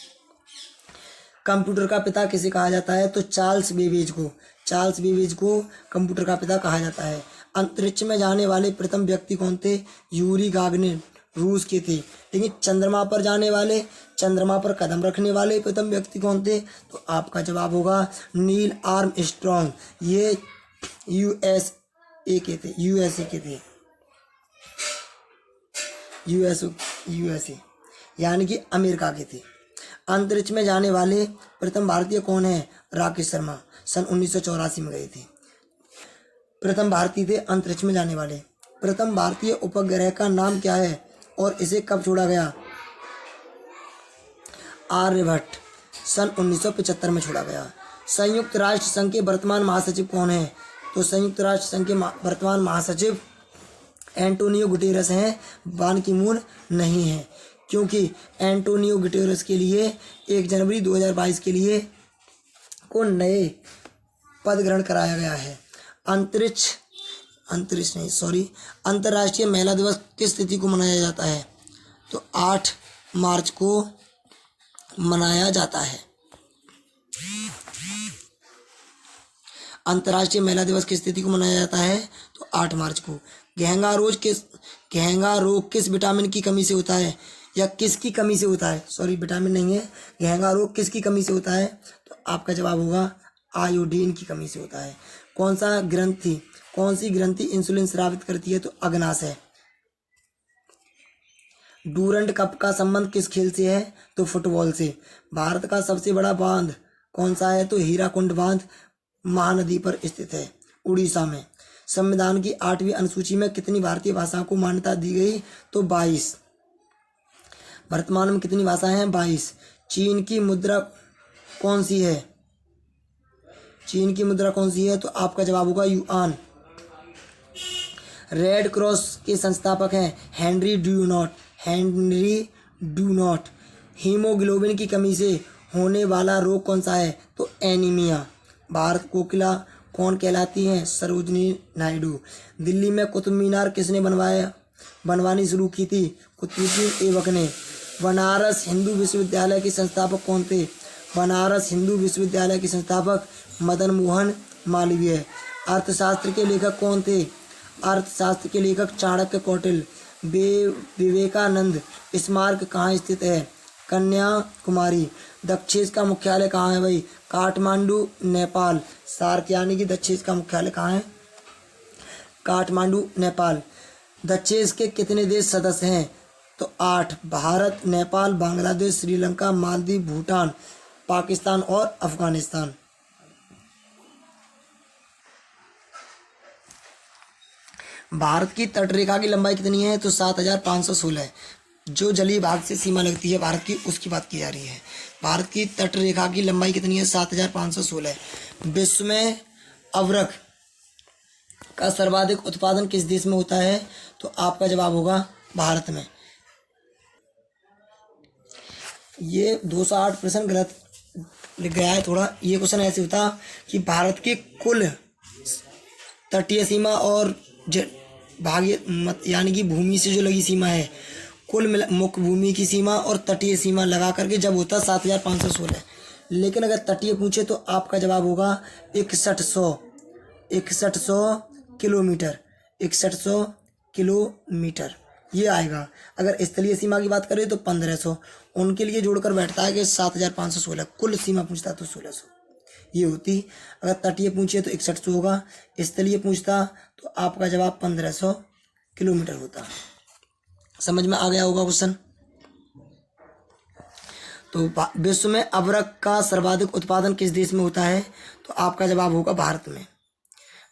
कंप्यूटर का पिता किसे कहा जाता है? तो चार्ल्स बेबेज को। चार्ल्स बेबेज को कंप्यूटर का पिता कहा जाता है। अंतरिक्ष में जाने वाले प्रथम व्यक्ति कौन थे? यूरी गागरिन, रूस के थे। लेकिन चंद्रमा पर जाने वाले, चंद्रमा पर कदम रखने वाले प्रथम व्यक्ति कौन थे? तो आपका जवाब होगा नील आर्मस्ट्रॉन्ग। ये यूएसए के थे। यूएसए यानी कि अमेरिका के थे। अंतरिक्ष में जाने वाले प्रथम भारतीय कौन है? राकेश शर्मा। सन 1984 में गए थे। प्रथम भारतीय थे अंतरिक्ष में जाने वाले। प्रथम भारतीय उपग्रह का नाम क्या है और इसे कब छोड़ा गया? आर्यभट्ट। सन 1975 में छोड़ा गया। संयुक्त राष्ट्र संघ के वर्तमान महासचिव कौन है? तो संयुक्त राष्ट्र संघ के वर्तमान महासचिव एंटोनियो गुटेरस हैं, बान की मून नहीं है, क्योंकि एंटोनियो गुटेरस के लिए 1 जनवरी 2022 के लिए को नए पद ग्रहण कराया गया है। अंतर्राष्ट्रीय महिला दिवस किस तिथि को मनाया जाता है? तो 8 मार्च को मनाया जाता है। अंतर्राष्ट्रीय महिला दिवस किस तिथि को मनाया जाता है? तो 8 मार्च को। घेंगा रोग किस विटामिन की कमी से होता है या किसकी कमी से होता है? सॉरी, विटामिन नहीं है। घेंगा रोग किसकी कमी से होता है? तो आपका जवाब होगा आयोडीन की कमी से होता है। कौन सी ग्रंथि इंसुलिन स्रावित करती है? तो अग्नाशय। डूरंड कप का संबंध किस खेल से है? तो फुटबॉल से। भारत का सबसे बड़ा बांध कौन सा है? तो हीराकुंड बांध महानदी पर स्थित है, उड़ीसा में। संविधान की 8वीं अनुसूची में कितनी भारतीय भाषाओं को मान्यता दी गई? तो 22। वर्तमान में कितनी भाषाएं हैं? 22। चीन की मुद्रा कौन सी है? तो आपका जवाब होगा युआन। रेड क्रॉस के संस्थापक हैं हेनरी ड्यूनॉट। हीमोग्लोबिन की कमी से होने वाला रोग कौन सा है? तो एनीमिया। भारत कोकिला कौन कहलाती हैं? सरोजिनी नायडू। दिल्ली में कुतुब मीनार किसने बनवानी शुरू की थी? कुतुबुद्दीन ऐबक ने। बनारस हिंदू विश्वविद्यालय के संस्थापक कौन थे? बनारस हिंदू विश्वविद्यालय के संस्थापक मदन मोहन मालवीय। अर्थशास्त्र के लेखक कौन थे? अर्थशास्त्र के लेखक चाणक्य कौटिल्य। विवेकानंद स्मारक कहाँ स्थित है? कन्याकुमारी। दक्षेस का मुख्यालय कहाँ है भाई? काठमांडू, नेपाल। सार्क यानी कि दक्षेस का मुख्यालय कहाँ है? काठमांडू, नेपाल। दक्षेस के कितने देश सदस्य हैं? तो 8। भारत, नेपाल, बांग्लादेश, श्रीलंका, मालदीव, भूटान, पाकिस्तान और अफगानिस्तान। भारत की तटरेखा की लंबाई कितनी है? तो 7516। जो जलीय भाग से सीमा लगती है भारत की, उसकी बात की जा रही है। भारत की तटरेखा की लंबाई कितनी है? 7516। विश्व में अवरक का सर्वाधिक उत्पादन किस देश में होता है? तो आपका जवाब होगा भारत में। ये 208 प्रश्न गलत लिख गया है थोड़ा। ये क्वेश्चन ऐसे होता कि भारत की कुल तटीय सीमा और भाग यानी कि भूमि से जो लगी सीमा है, कुल मुख्य भूमि की सीमा और तटीय सीमा लगा करके जब होता 7516। लेकिन अगर तटीय पूछे तो आपका जवाब होगा 6100 किलोमीटर। 6100 किलोमीटर ये आएगा। अगर स्थलीय सीमा की बात करें तो 1500। उनके लिए जोड़कर बैठता है कि 7516। कुल सीमा पूछता तो 1600। ये होती। अगर तटीय पूछे तो 6100 होगा, स्थलीय पूछता तो आपका जवाब 1500 किलोमीटर होता। समझ में आ गया होगा क्वेश्चन। तो विश्व में अबरक का सर्वाधिक उत्पादन किस देश में होता है? तो आपका जवाब होगा भारत में।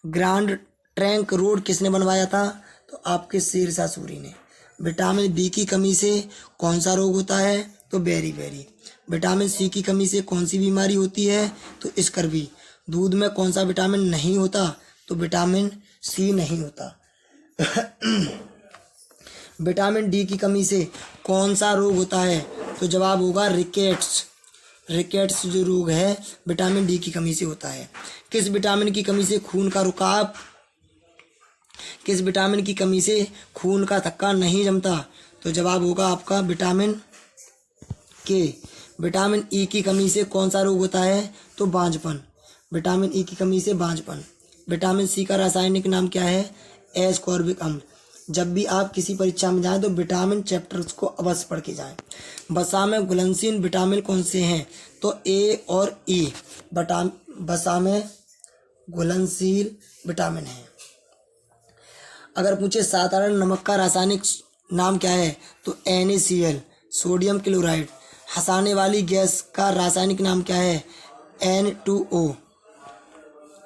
ग्रैंड ट्रंक रोड किसने बनवाया था? तो आपके शेरशाह सूरी ने। विटामिन बी की कमी से कौन सा रोग होता है? तो बेरी। विटामिन सी की कमी से कौन सी बीमारी होती है? तो स्कर्वी। दूध में कौन सा विटामिन नहीं होता? तो विटामिन सी नहीं होता। विटामिन डी की कमी से कौन सा रोग होता है? तो जवाब होगा रिकेट्स। रिकेट्स जो रोग है विटामिन डी की कमी से होता है। किस विटामिन की कमी से खून का रुकाव, किस विटामिन की कमी से खून का थक्का नहीं जमता? तो जवाब होगा आपका विटामिन के। विटामिन ई की कमी से कौन सा रोग होता है? तो बांझपन। विटामिन ई की कमी से बांझपन। विटामिन सी का रासायनिक नाम क्या है? एस्कॉर्बिक अम्ल। जब भी आप किसी परीक्षा में जाएं तो विटामिन चैप्टर्स को अवश्य पढ़ के जाएं। वसा में घुलनशील विटामिन कौन से हैं? तो ए और ई वसा में घुलनशील विटामिन है। अगर पूछे साधारण नमक का रासायनिक नाम क्या है? तो NaCl, सोडियम क्लोराइड। हंसाने वाली गैस का रासायनिक नाम क्या है? N2O,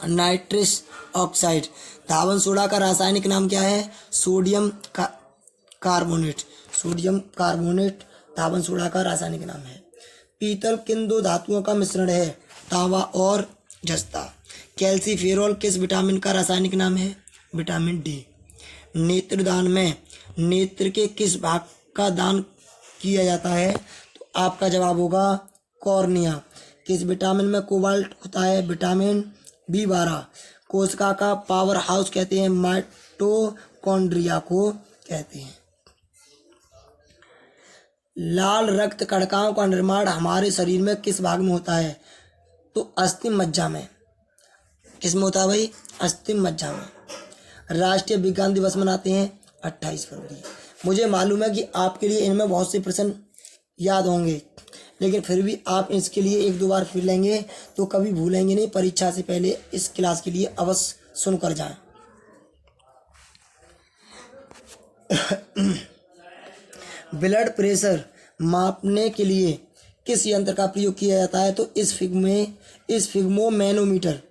nitrous oxide. धावन सोडा का रासायनिक नाम क्या है? Sodium carbonate. सोडियम कार्बोनेट धावन सोडा का रासायनिक नाम है। पीतल किन दो धातुओं का मिश्रण है? तांबा और जस्ता। कैल्सीफेरॉल किस विटामिन का रासायनिक नाम है? Vitamin D. नेत्रदान में नेत्र के किस भाग का दान किया जाता है? तो आपका जवाब होगा कॉर्निया। किस विटामिन में कोबाल्ट होता है? Vitamin B12। कोशिका का पावर हाउस कहते हैं? माइटोकॉन्ड्रिया को कहते हैं। लाल रक्त कणिकाओं का निर्माण हमारे शरीर में किस भाग में होता है? तो अस्थि मज्जा में। किस में होता है भाई? अस्थि मज्जा में। राष्ट्रीय विज्ञान दिवस मनाते हैं 28 फरवरी। मुझे मालूम है कि आपके लिए इनमें बहुत से प्रश्न याद होंगे, लेकिन फिर भी आप इसके लिए एक दो बार फिर लेंगे तो कभी भूलेंगे नहीं। परीक्षा से पहले इस क्लास के लिए अवश्य सुनकर जाएं। ब्लड प्रेशर मापने के लिए किस यंत्र का प्रयोग किया जाता है? तो स्फिग्मोमैनोमीटर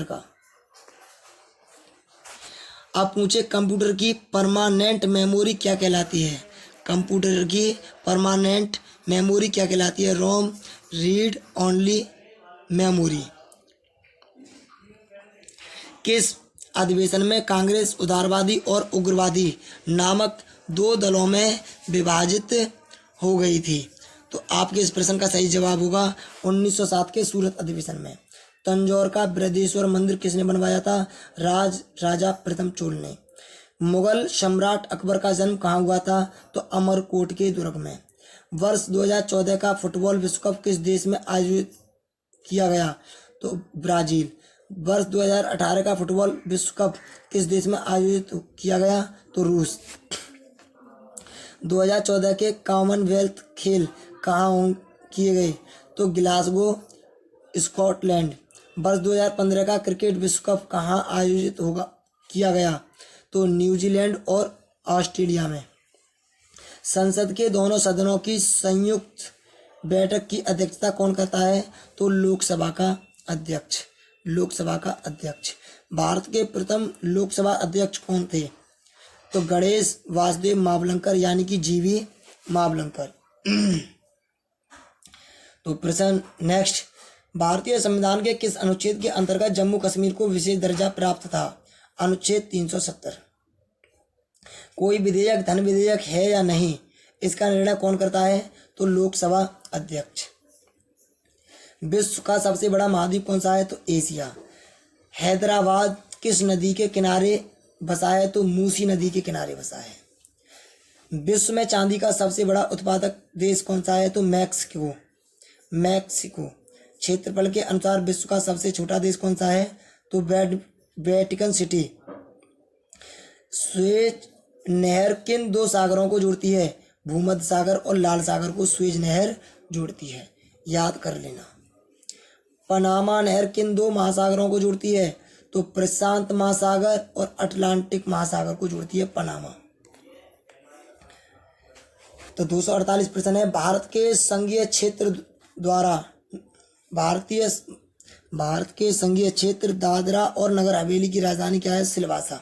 का। आप पूछे कंप्यूटर की परमानेंट मेमोरी क्या कहलाती है? कंप्यूटर की परमानेंट मेमोरी क्या कहलाती है? रोम, रीड ओनली मेमोरी। किस अधिवेशन में कांग्रेस उदारवादी और उग्रवादी नामक दो दलों में विभाजित हो गई थी? तो आपके इस प्रश्न का सही जवाब होगा 1907 के सूरत अधिवेशन में। तंजौर का बृहदेश्वर मंदिर किसने बनवाया था? राजा प्रथम चोल ने। मुगल सम्राट अकबर का जन्म कहाँ हुआ था? तो अमरकोट के दुर्ग में। वर्ष 2014 का फुटबॉल विश्व कप किस देश में आयोजित किया गया? तो ब्राजील। वर्ष 2018 का फुटबॉल विश्व कप किस देश में आयोजित किया गया? तो रूस। 2014 के कॉमनवेल्थ खेल कहाँ किए गए? तो ग्लासगो, स्कॉटलैंड। वर्ष 2015 का क्रिकेट विश्व कप कहाँ आयोजित किया गया? तो न्यूजीलैंड और ऑस्ट्रेलिया में। संसद के दोनों सदनों की संयुक्त बैठक की अध्यक्षता कौन करता है? तो लोकसभा का अध्यक्ष। भारत के प्रथम लोकसभा अध्यक्ष कौन थे? तो गणेश वासुदेव मावलंकर यानी कि जीवी मावलंकर। तो प्रश्न नेक्स्ट, भारतीय संविधान के किस अनुच्छेद के अंतर्गत जम्मू कश्मीर को विशेष दर्जा प्राप्त था? अनुच्छेद 370। कोई विधेयक धन विधेयक है या नहीं, इसका निर्णय कौन करता है? तो लोकसभा अध्यक्ष। विश्व का सबसे बड़ा महाद्वीप कौन सा है? तो एशिया। हैदराबाद किस नदी के किनारे बसा है? तो मूसी नदी के किनारे बसा है। विश्व में चांदी का सबसे बड़ा उत्पादक देश कौन सा है? तो मैक्सिको। क्षेत्रफल के अनुसार विश्व का सबसे छोटा देश कौन सा है? तो वेटिकन सिटी। स्वेज नहर किन दो सागरों को जोड़ती है? भूमध्य सागर और लाल सागर को स्वेज नहर जोड़ती है, याद कर लेना। पनामा नहर किन दो महासागरों को जोड़ती है? तो प्रशांत महासागर और अटलांटिक महासागर को जोड़ती है पनामा। तो 248 प्रश्न है, भारत के संघीय क्षेत्र दादरा और नगर हवेली की राजधानी क्या है? सिलवासा।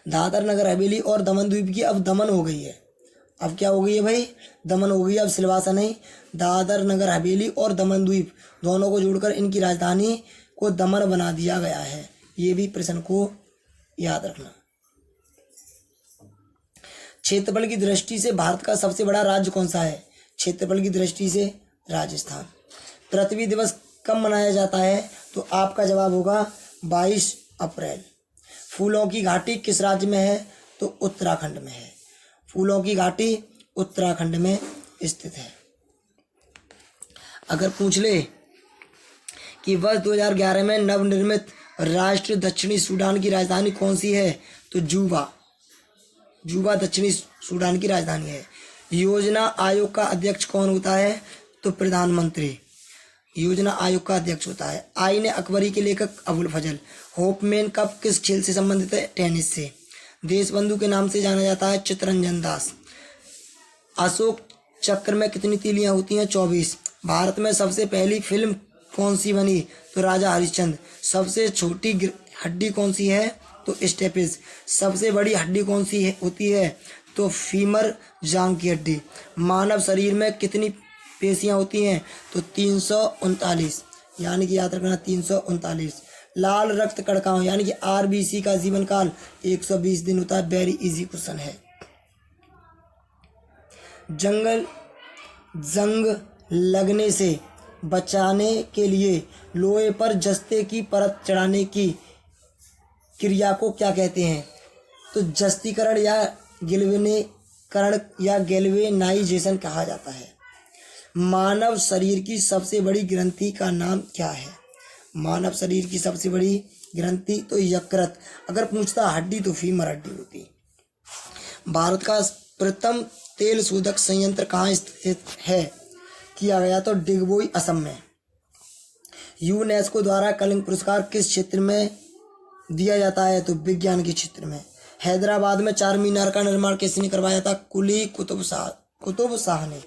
दादर नगर हवेली और दमन द्वीप की अब दमन हो गई है। अब क्या हो गई है भाई? दमन हो गई है, अब सिलवासा नहीं। दादर नगर हवेली और दमन द्वीप दोनों को जोड़कर इनकी राजधानी को दमन बना दिया गया है। ये भी प्रश्न को याद रखना। क्षेत्रफल की दृष्टि से भारत का सबसे बड़ा राज्य कौन सा है? क्षेत्रफल की दृष्टि से राजस्थान। पृथ्वी दिवस कब मनाया जाता है? तो आपका जवाब होगा 22 अप्रैल। फूलों की घाटी किस राज्य में है? तो उत्तराखंड में है। फूलों की घाटी उत्तराखंड में स्थित है। अगर पूछ ले कि वर्ष 2011 में नवनिर्मित राष्ट्र दक्षिणी सूडान की राजधानी कौन सी है? तो जूबा दक्षिणी सूडान की राजधानी है। योजना आयोग का अध्यक्ष कौन होता है? तो प्रधानमंत्री योजना आयोग का अध्यक्ष होता है। आईन अकबरी के लेखक अबुल फजल। होपमैन कप किस खेल से संबंधित है? टेनिस से। देशबंधु के नाम से जाना जाता है चित्तरंजन दास। अशोक चक्र में कितनी तीलियां होती हैं? 24। भारत में सबसे पहली फिल्म कौन सी बनी? तो राजा हरिश्चंद्र। सबसे छोटी हड्डी कौन सी है? तो स्टेपिस। सबसे बड़ी हड्डी कौन सी होती है? तो फीमर जांघ की हड्डी। मानव शरीर में कितनी पेशियां होती हैं? तो 339, यानी कि याद रखना 339। लाल रक्त कणिकाओं यानी कि आरबीसी का जीवन काल 120 दिन होता है। वेरी इजी क्वेश्चन है। जंग लगने से बचाने के लिए लोहे पर जस्ते की परत चढ़ाने की क्रिया को क्या कहते हैं? तो जस्तीकरण या गिल्वेनीकरण या गैल्वेनाइजेशन कहा जाता है। मानव शरीर की सबसे बड़ी ग्रंथि का नाम क्या है? मानव शरीर की सबसे बड़ी ग्रंथि तो यकृत। अगर पूछता हड्डी तो फीमर हड्डी होती। भारत का प्रथम तेल शोधक संयंत्र कहाँ स्थित है? किया गया तो डिगबोई असम में। यूनेस्को द्वारा कलिंग पुरस्कार किस क्षेत्र में दिया जाता है? तो विज्ञान के क्षेत्र में। हैदराबाद में चार मीनार का निर्माण किसने करवाया था? कुली कुतुब शाह ने।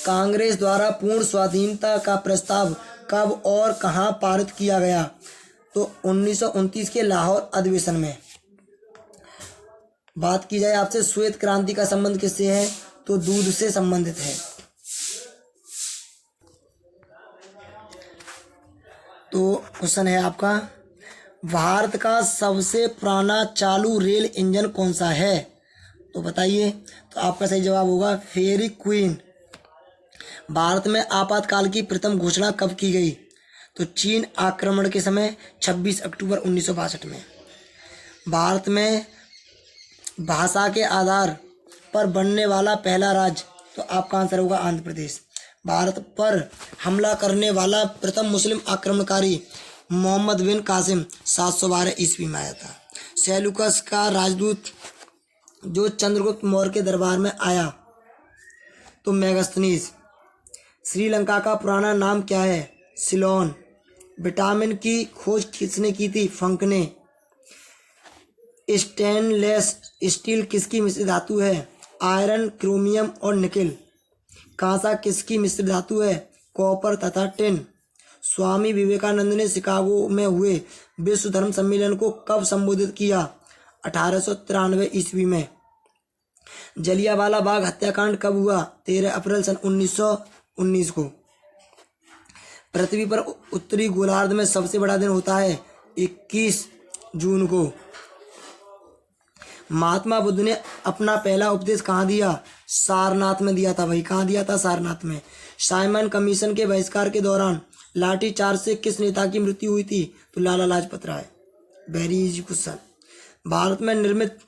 कांग्रेस द्वारा पूर्ण स्वाधीनता का प्रस्ताव कब और कहां पारित किया गया? तो 1929 के लाहौर अधिवेशन में। बात की जाए आपसे श्वेत क्रांति का संबंध किससे है? तो दूध से संबंधित है। तो क्वेश्चन है आपका, भारत का सबसे पुराना चालू रेल इंजन कौन सा है? तो बताइए। तो आपका सही जवाब होगा फेरी क्वीन। भारत में आपातकाल की प्रथम घोषणा कब की गई? तो चीन आक्रमण के समय 26 अक्टूबर 1962 में। भारत में भाषा के आधार पर बनने वाला पहला राज्य, तो आपका आंसर होगा आंध्र प्रदेश। भारत पर हमला करने वाला प्रथम मुस्लिम आक्रमणकारी मोहम्मद बिन कासिम 712 ईस्वी में आया था। सेल्यूकस का राजदूत जो चंद्रगुप्त मौर्य के दरबार में आया तो मेगास्थनीज। श्रीलंका का पुराना नाम क्या है? सिलोन। विटामिन की खोज किसने की थी? फंक ने। स्टेनलेस स्टील किसकी मिश्र धातु है? आयरन, क्रोमियम और निकेल। कांसा किसकी मिश्र धातु है? कॉपर तथा टिन। स्वामी विवेकानंद ने शिकागो में हुए विश्व धर्म सम्मेलन को कब संबोधित किया? 1893 ईस्वी में। जलियांवाला बाग हत्याकांड कब हुआ? 13 अप्रैल सन 1919 को। पृथ्वी पर उत्तरी गोलार्ध में सबसे बड़ा दिन होता है 21 जून को। महात्मा बुद्ध ने अपना पहला उपदेश कहाँ दिया? सारनाथ में दिया था भाई। कहाँ दिया था? सारनाथ में। साइमन कमीशन के बहिष्कार के दौरान लाठीचार्ज से किस नेता की मृत्यु हुई थी? तो Lala Lajpat Rai. Very easy question. Bharat में निर्मित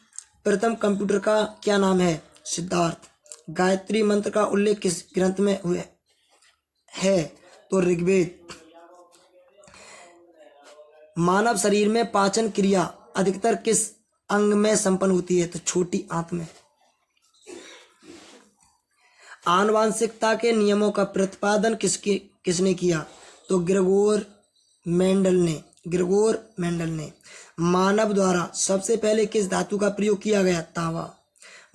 प्रथम कंप्यूटर का क्या नाम है? सिद्धार्थ। गायत्री मंत्र का उल्लेख किस ग्रंथ में हुआ है? तो ऋग्वेद। मानव शरीर में पाचन क्रिया अधिकतर किस अंग में संपन्न होती है? तो छोटी आंत में। आनुवांशिकता के नियमों का प्रतिपादन किसने किया? तो ग्रेगोर मेंडल ने। मानव द्वारा सबसे पहले किस धातु का प्रयोग किया गया? तांबा।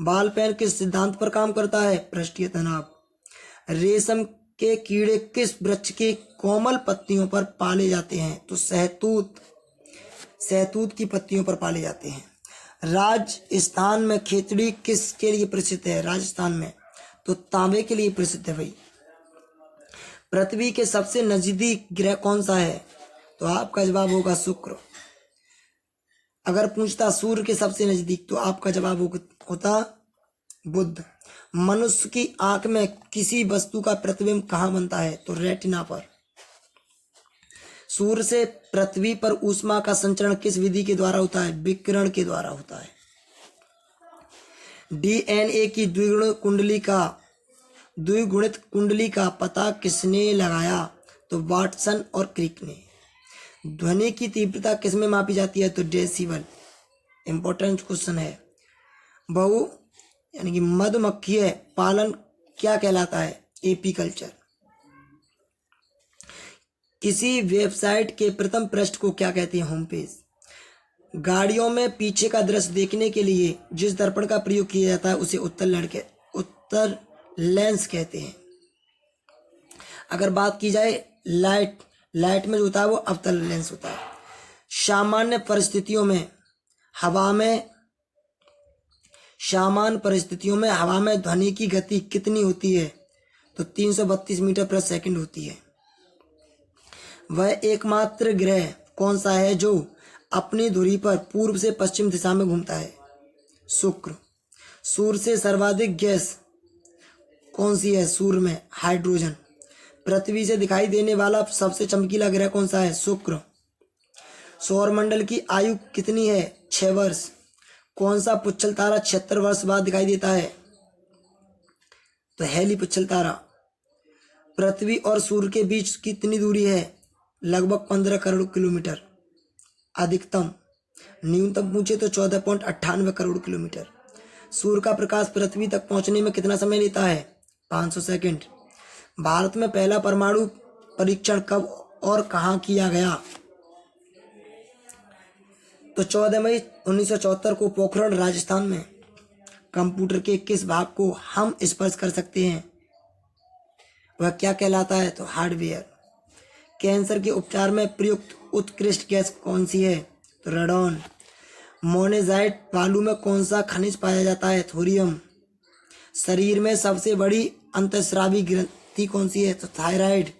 बाल पेन किस सिद्धांत पर काम करता है? पृष्ठीय तनाव। रेशम के कीड़े किस वृक्ष की कोमल पत्तियों पर पाले जाते हैं? तो सहतूत की पत्तियों पर पाले जाते हैं। राजस्थान में खिचड़ी किसके लिए प्रसिद्ध है? राजस्थान में तो तांबे के लिए प्रसिद्ध है भाई। पृथ्वी के सबसे नजदीक ग्रह कौन सा है? तो आपका जवाब होगा शुक्र। अगर पूछता सूर्य के सबसे नजदीक तो आपका जवाब होता बुध। मनुष्य की आंख में किसी वस्तु का प्रतिबिंब कहाँ बनता है? तो रेटिना पर। सूर्य से पृथ्वी पर ऊष्मा का संचरण किस विधि के द्वारा होता है? विकिरण के द्वारा होता है। डीएनए की द्विगुणित कुंडली का पता किसने लगाया? तो वाटसन और क्रिक ने। ध्वनि की तीव्रता किसमें मापी जाती है? तो डेसिबल। इंपॉर्टेंट क्वेश्चन है। बहु यानी कि मधुमक्खी पालन क्या कहलाता है? एपीकल्चर। किसी वेबसाइट के प्रथम पृष्ठ को क्या कहते हैं? Home page. गाड़ियों में पीछे का दृश्य देखने के लिए जिस दर्पण का प्रयोग किया जाता है उसे उत्तर लेंस कहते हैं। अगर बात की जाए लाइट में जो होता है वो अवतल लेंस होता है। सामान्य परिस्थितियों में हवा में ध्वनि की गति कितनी होती है? तो 332 मीटर प्रति सेकंड होती है। वह एकमात्र ग्रह कौन सा है जो अपनी धुरी पर पूर्व से पश्चिम दिशा में घूमता है? शुक्र। सूर्य से सर्वाधिक गैस कौन सी है? सूर्य में हाइड्रोजन। पृथ्वी से दिखाई देने वाला सबसे चमकीला ग्रह कौन सा है? शुक्र। सौरमंडल की आयु कितनी है? 6 वर्ष। कौन सा पुच्छल तारा 76 वर्ष बाद दिखाई देता है? तो हेली पुच्छल तारा। पृथ्वी और सूर्य के बीच कितनी दूरी है? लगभग 15 करोड़ किलोमीटर। अधिकतम। न्यूनतम पूछे तो 14.98 करोड़ किलोमीटर। सूर्य का प्रकाश पृथ्वी तक पहुंचने में कितना समय लेता है? 500 सेकंड। भारत में पहला परमाणु परीक्षण कब और कहां किया गया? तो 14 मई 1974 को पोखरण राजस्थान में। कंप्यूटर के किस भाग को हम स्पर्श कर सकते हैं? वह क्या कहलाता है? तो हार्डवेयर। कैंसर के उपचार में प्रयुक्त उत्कृष्ट गैस कौन सी है? तो रेडॉन। मोनेजाइट बालू में कौन सा खनिज पाया जाता है? थोरियम। शरीर में सबसे बड़ी अंतःस्रावी ग्रंथि कौन सी है? तो थायराइड।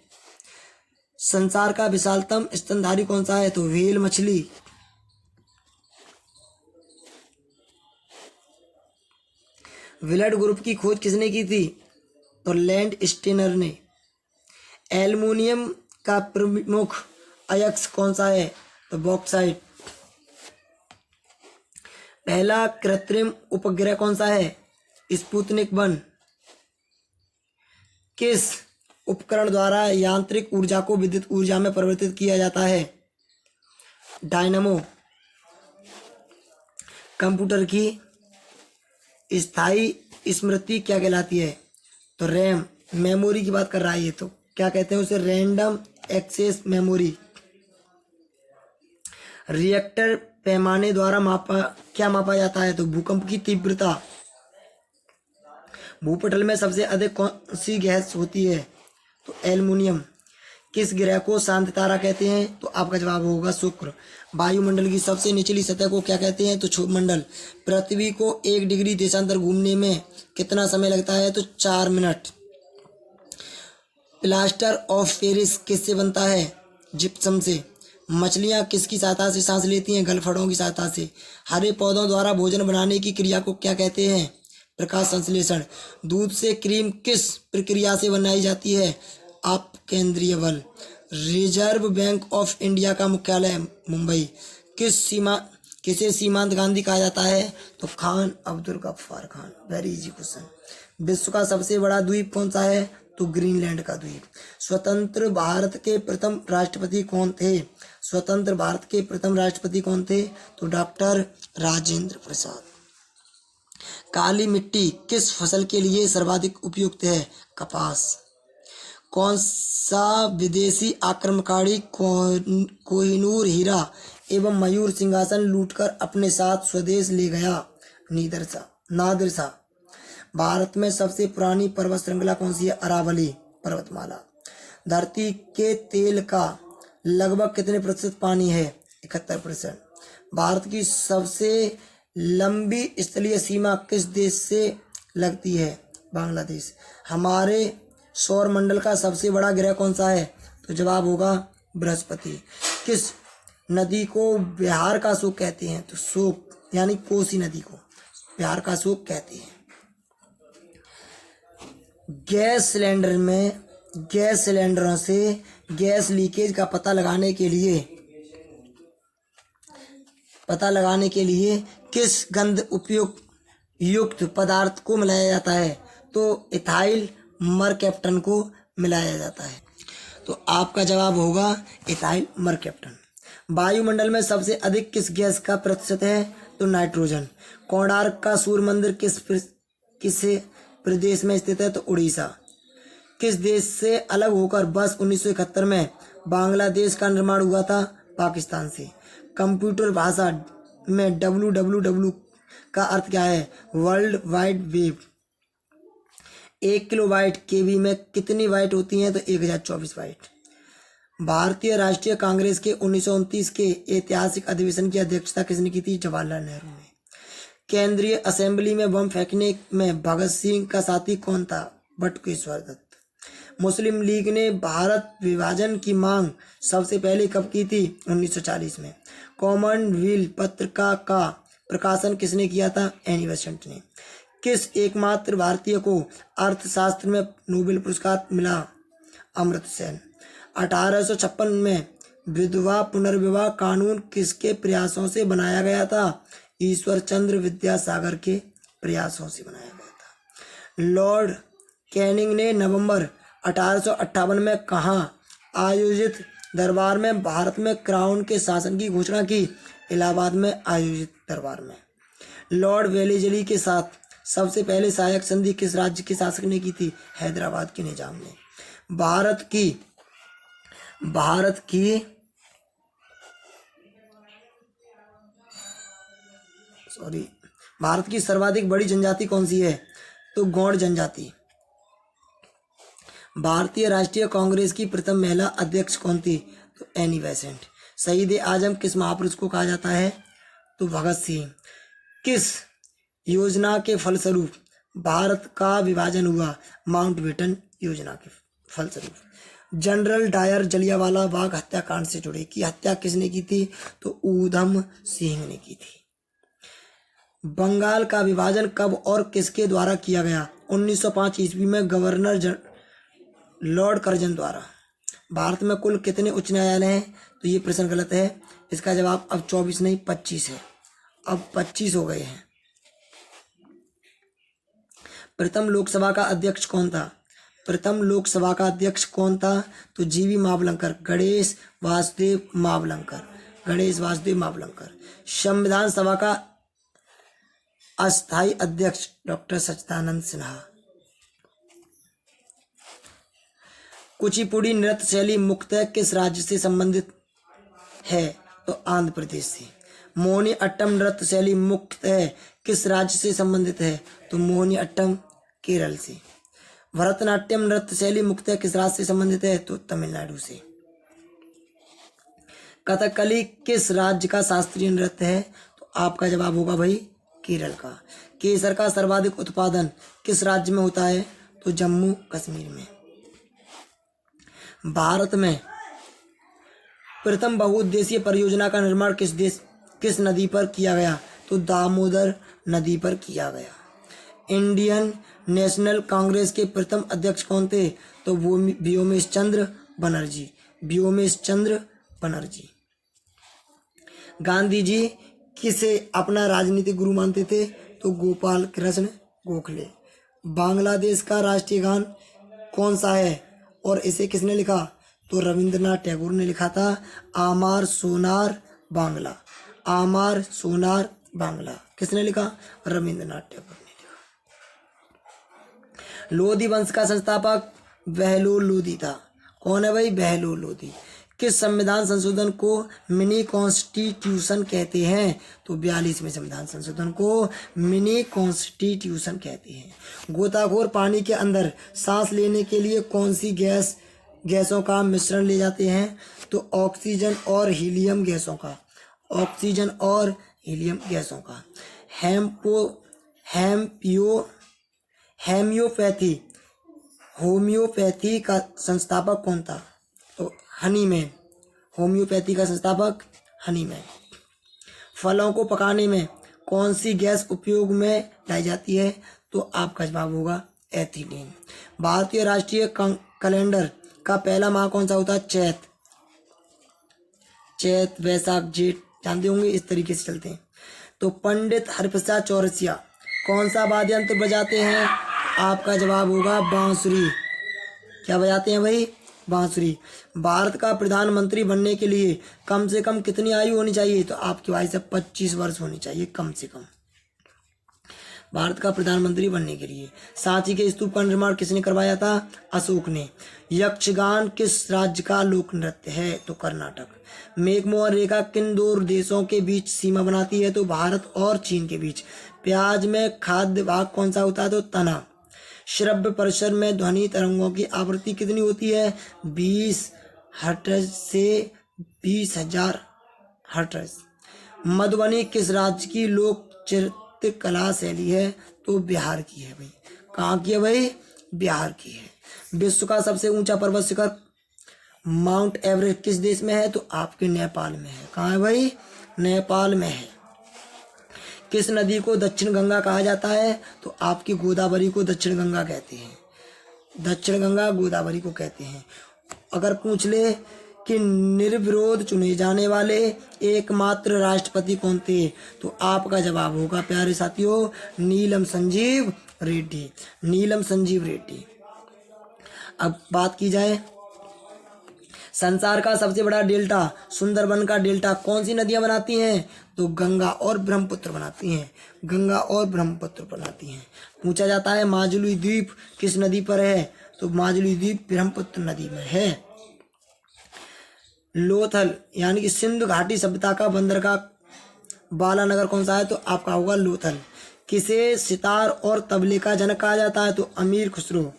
संसार का विशालतम स्तनधारी कौन सा है? तो व्हेल मछली। विलड ग्रुप की खोज किसने की थी? तो लैंड स्टेनर ने। एल्युमिनियम का प्रमुख अयस्क कौन सा है? तो बॉक्साइट। पहला कृत्रिम उपग्रह कौन सा है? स्पुतनिक 1। किस उपकरण द्वारा यांत्रिक ऊर्जा को विद्युत ऊर्जा में परिवर्तित किया जाता है? डायनामो। कंप्यूटर की स्थायी स्मृति क्या कहलाती है? तो रैम। मेमोरी की बात कर रहा है ये, तो क्या कहते हैं उसे? Random access memory. रिएक्टर पैमाने द्वारा क्या मापा जाता है? तो भूकंप की तीव्रता। भूपटल में सबसे अधिक कौन सी गैस होती है? तो एल्युमिनियम। किस ग्रह को शांत तारा कहते हैं? तो आपका जवाब होगा शुक्र। वायुमंडल की सबसे निचली सतह को क्या कहते हैं? तो क्षोभमंडल। पृथ्वी को 1 डिग्री देशांतर घूमने में कितना समय लगता है? तो 4 मिनट। प्लास्टर ऑफ पेरिस किससे बनता है? जिप्सम से। मछलियां किसकी सहायता से सांस लेती हैं? गलफड़ों की सहायता से। हरे पौधों द्वारा भोजन बनाने की क्रिया को क्या कहते हैं? प्रकाश संश्लेषण। दूध से क्रीम किस प्रक्रिया से बनाई जाती है? अपकेंद्रीय बल। रिजर्व बैंक ऑफ इंडिया का मुख्यालय मुंबई। किसे सीमांत गांधी कहा जाता है? तो Khan Abdul Ghaffar Khan. Very easy question. विश्व का सबसे बड़ा द्वीप कौन सा है? तो ग्रीनलैंड का द्वीप। स्वतंत्र भारत के प्रथम राष्ट्रपति कौन थे? स्वतंत्र भारत के प्रथम राष्ट्रपति कौन थे? तो डॉक्टर राजेंद्र प्रसाद। काली मिट्टी किस फसल के लिए सर्वाधिक उपयुक्त है? कपास। कौन सा विदेशी आक्रमणकारी कोहिनूर हीरा एवं मयूर सिंहासन लूटकर अपने साथ स्वदेश ले गया? नादिर शाह। भारत में सबसे पुरानी पर्वत श्रृंखला कौन सी है? अरावली पर्वतमाला। धरती के तेल का लगभग कितने प्रतिशत पानी है? 71%। भारत की सबसे लंबी स्थलीय सीमा किस देश से लगती है? बांग्लादेश। हमारे सौर मंडल का सबसे बड़ा ग्रह कौन सा है? तो जवाब होगा बृहस्पति। किस नदी को बिहार का शोक कहते हैं? तो शोक यानी कोसी नदी को बिहार का शोक कहते हैं। गैस सिलेंडरों से गैस लीकेज का पता लगाने के लिए किस गंध उपयुक्त युक्त पदार्थ को मिलाया जाता है? तो इथाइल मरकैप्टन को मिलाया जाता है। तो आपका जवाब होगा इथाइल मरकैप्टन। वायुमंडल में सबसे अधिक किस गैस का प्रतिशत है? तो नाइट्रोजन। कोणार्क का सूर्य मंदिर किस प्रदेश में स्थित है? तो उड़ीसा। किस देश से अलग होकर वर्ष 1971 में बांग्लादेश का निर्माण हुआ था? पाकिस्तान से। कंप्यूटर भाषा में www का अर्थ क्या है? World wide web. 1 किलोबाइट केबी में कितनी बाइट होती हैं? तो 1024 बाइट। भारतीय राष्ट्रीय कांग्रेस के 1929 के ऐतिहासिक अधिवेशन की अध्यक्षता किसने की थी? जवाहरलाल नेहरू ने। केंद्रीय असेंबली में बम फेंकने में भगत सिंह का साथी कौन था? बटुकेश्वर दत्त। मुस्लिम लीग ने भारत विभाजन की मांग सबसे पहले कब की थी? 1940 में। कॉमनवेल्थ पत्रिका का प्रकाशन किसने किया था? एनी बेसेंट ने। किस एकमात्र भारतीय को अर्थशास्त्र में नोबेल पुरस्कार मिला? अमर्त्य सेन। 1856 में विधवा पुनर्विवाह कानून किसके प्रयासों से बनाया गया था? ईश्वर चंद्र विद्यासागर के प्रयासों से बनाया गया था। लॉर्ड कैनिंग ने नवंबर 1858 में कहाँ आयोजित दरबार में भारत में क्राउन के शासन की घोषणा की? इलाहाबाद में आयोजित दरबार में। लॉर्ड वेलेस्ली के साथ सबसे पहले सहायक संधि किस राज्य के शासक ने की थी? हैदराबाद के निजाम ने। भारत की सर्वाधिक बड़ी जनजाति कौन सी है? तो गौड़ जनजाति। भारतीय राष्ट्रीय कांग्रेस की प्रथम महिला अध्यक्ष कौन थी? तो एनी बेसेंट। शहीद आजम किस महापुरुष को कहा जाता है? तो भगत सिंह। किस योजना के फलस्वरूप भारत का विभाजन हुआ? माउंटबेटन योजना के फलस्वरूप। जनरल डायर जलियांवाला बाग हत्याकांड से जुड़े की हत्या किसने की थी? तो ऊधम सिंह ने की थी। बंगाल का विभाजन कब और किसके द्वारा किया गया? 1905 ईस्वी में गवर्नर लॉर्ड कर्जन द्वारा। भारत में कुल कितने उच्च न्यायालय हैं? तो ये प्रश्न गलत है। इसका जवाब अब 24 नहीं 25 है। अब 25 हो गए हैं। प्रथम लोकसभा का अध्यक्ष कौन था? प्रथम लोकसभा का अध्यक्ष कौन था? तो जीवी मावलंकर। गणेश वासुदेव मावलंकर। संविधान सभा का अस्थायी अध्यक्ष डॉक्टर सच्चिदानंद सिन्हा। कुचिपुड़ी नृत्य शैली मुख्यतः किस राज्य से संबंधित है? तो आंध्र प्रदेश से। मोहिनी अट्टम नृत्य शैली मुख्यतः किस राज्य से संबंधित है? तो मोहिनी अट्टम केरल से। भरतनाट्यम नृत्य शैली मुख्यतः किस राज्य से संबंधित है? तो तमिलनाडु से। कथकली किस राज्य का शास्त्रीय नृत्य है? तो आपका जवाब होगा भाई केरल का। केसर का सर्वाधिक उत्पादन किस राज्य में होता है? तो जम्मू कश्मीर में। भारत में प्रथम बहुउद्देशीय परियोजना का निर्माण किस नदी पर किया गया? तो दामोदर नदी पर किया गया। इंडियन नेशनल कांग्रेस के प्रथम अध्यक्ष कौन थे? तो व्योमेश चंद्र बनर्जी। गांधी जी किसे अपना राजनीतिक गुरु मानते थे? तो गोपाल कृष्ण गोखले। बांग्लादेश का राष्ट्रीय गान कौन सा है और इसे किसने लिखा? तो रविंद्रनाथ टैगोर ने लिखा था। आमार सोनार बांग्ला, आमार सोनार बांग्ला किसने लिखा? रविंद्रनाथ टैगोर ने लिखा। लोधी वंश का संस्थापक बहलोल लोधी था। कौन है भाई? बहलोल लोधी। किस संविधान संशोधन को मिनी कॉन्स्टिट्यूशन कहते हैं? तो 42वें संविधान संशोधन को मिनी कॉन्स्टिट्यूशन कहते हैं। गोताखोर पानी के अंदर सांस लेने के लिए कौन सी गैसों का मिश्रण ले जाते हैं? तो ऑक्सीजन और हीलियम गैसों का, ऑक्सीजन और हीलियम गैसों का। होम्योपैथी का संस्थापक कौन था? तो हनीमैन। होम्योपैथी का संस्थापक हनीमैन। फलों को पकाने में कौन सी गैस उपयोग में लाई जाती है? तो आपका जवाब होगा एथिलीन। भारतीय राष्ट्रीय कैलेंडर का पहला माह कौन सा होता है? चैत वैशाख जेठ जानते होंगे, इस तरीके से चलते हैं। तो पंडित हरिप्रसाद चौरसिया कौन सा वाद्य यंत्र बजाते हैं? आपका जवाब होगा बांसुरी। क्या बजाते हैं भाई? बांसुरी। भारत का प्रधानमंत्री बनने के लिए कम से कम कितनी आयु होनी चाहिए? तो आपकी आयु से 25 वर्ष होनी चाहिए कम से कम, भारत का प्रधानमंत्री बनने के लिए। सांची के स्तूप का निर्माण किसने करवाया था? अशोक ने। यक्षगान किस राज्य का लोक नृत्य है? तो कर्नाटक। मेघमोहन रेखा किन दो देशों के बीच सीमा बनाती है? तो भारत और चीन के बीच। प्याज में खाद्य भाग कौन सा होता है? तो तना। श्रव्य परिसर में ध्वनि तरंगों की आवृत्ति कितनी होती है? 20 हर्ट्ज से 20,000 हर्ट्ज। मधुबनी किस राज्य की लोक चित्र कला शैली है? तो बिहार की है भाई। कहाँ की है भाई? बिहार की है। विश्व का सबसे ऊंचा पर्वत शिखर माउंट एवरेस्ट किस देश में है? तो आपके नेपाल में है। कहाँ है भाई? नेपाल में है। किस नदी को दक्षिण गंगा कहा जाता है? तो आपकी गोदावरी को दक्षिण गंगा कहते हैं। दक्षिण गंगा गोदावरी को कहते हैं। अगर पूछ ले कि निर्विरोध चुने जाने वाले एकमात्र राष्ट्रपति कौन थे? तो आपका जवाब होगा प्यारे साथियों नीलम संजीव रेड्डी। नीलम संजीव रेड्डी। अब बात की जाए संसार का सबसे बड़ा डेल्टा सुंदरबन का डेल्टा कौन सी नदियां बनाती हैं? तो गंगा और ब्रह्मपुत्र बनाती हैं। गंगा और ब्रह्मपुत्र बनाती हैं। पूछा जाता है माजुली द्वीप किस नदी पर है? तो माजुली द्वीप ब्रह्मपुत्र नदी में है। लोथल यानी कि सिंधु घाटी सभ्यता का बंदरगाह बाला नगर कौन सा है? तो आपका होगा लोथल। किसे सितार और तबले का जनक कहा जाता है? तो अमीर खुसरो।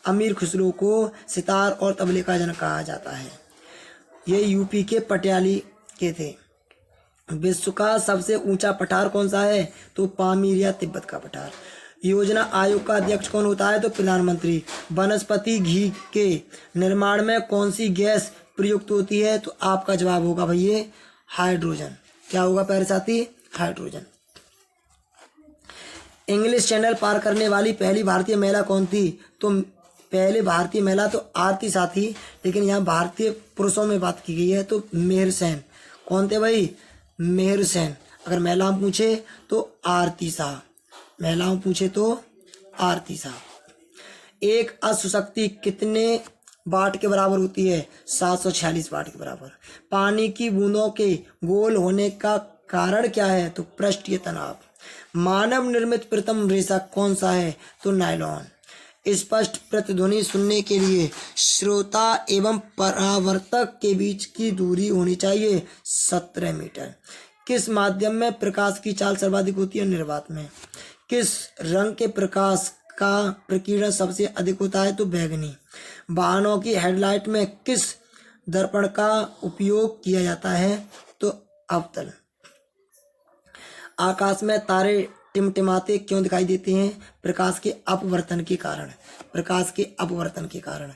अमीर खुसरो को सितार और तबले का जनक कहा जाता है। ये यूपी के पटियाली के थे। विश्व का सबसे ऊंचा पठार कौन सा है? तो पामीर या तिब्बत का पठार। योजना आयोग का अध्यक्ष कौन होता है? तो प्रधानमंत्री। वनस्पति घी के निर्माण में कौन सी गैस प्रयुक्त होती है? तो आपका जवाब होगा भैया हाइड्रोजन। क्या होगा प्यारे साथी? हाइड्रोजन। इंग्लिश चैनल पार करने वाली पहली भारतीय महिला कौन थी? तो पहले भारतीय महिला तो आरती साथी, लेकिन यहाँ भारतीय पुरुषों में बात की गई है तो मेहर सेन। कौन थे भाई? मेहर सेन। अगर महिलाओं पूछे तो आरती शाह। महिलाओं पूछे तो आरती शाह। एक अश्व शक्ति कितने वाट के बराबर होती है? 746 वाट के बराबर। पानी की बूंदों के गोल होने का कारण क्या है? तो पृष्ठीय तनाव। मानव निर्मित प्रथम रेशा कौन सा है? तो नायलॉन। स्पष्ट प्रतिध्वनि सुनने के लिए श्रोता एवं परावर्तक के बीच की दूरी होनी चाहिए 17 मीटर। किस माध्यम में प्रकाश की चाल सर्वाधिक होती है? निर्वात में। किस रंग के प्रकाश का प्रकीर्णन सबसे अधिक होता है? तो बैंगनी। वाहनों की हेडलाइट में किस दर्पण का उपयोग किया जाता है? तो अवतल। आकाश में तारे टिमटिमाते क्यों दिखाई देते हैं? प्रकाश के अपवर्तन के कारण। प्रकाश के अपवर्तन के कारण।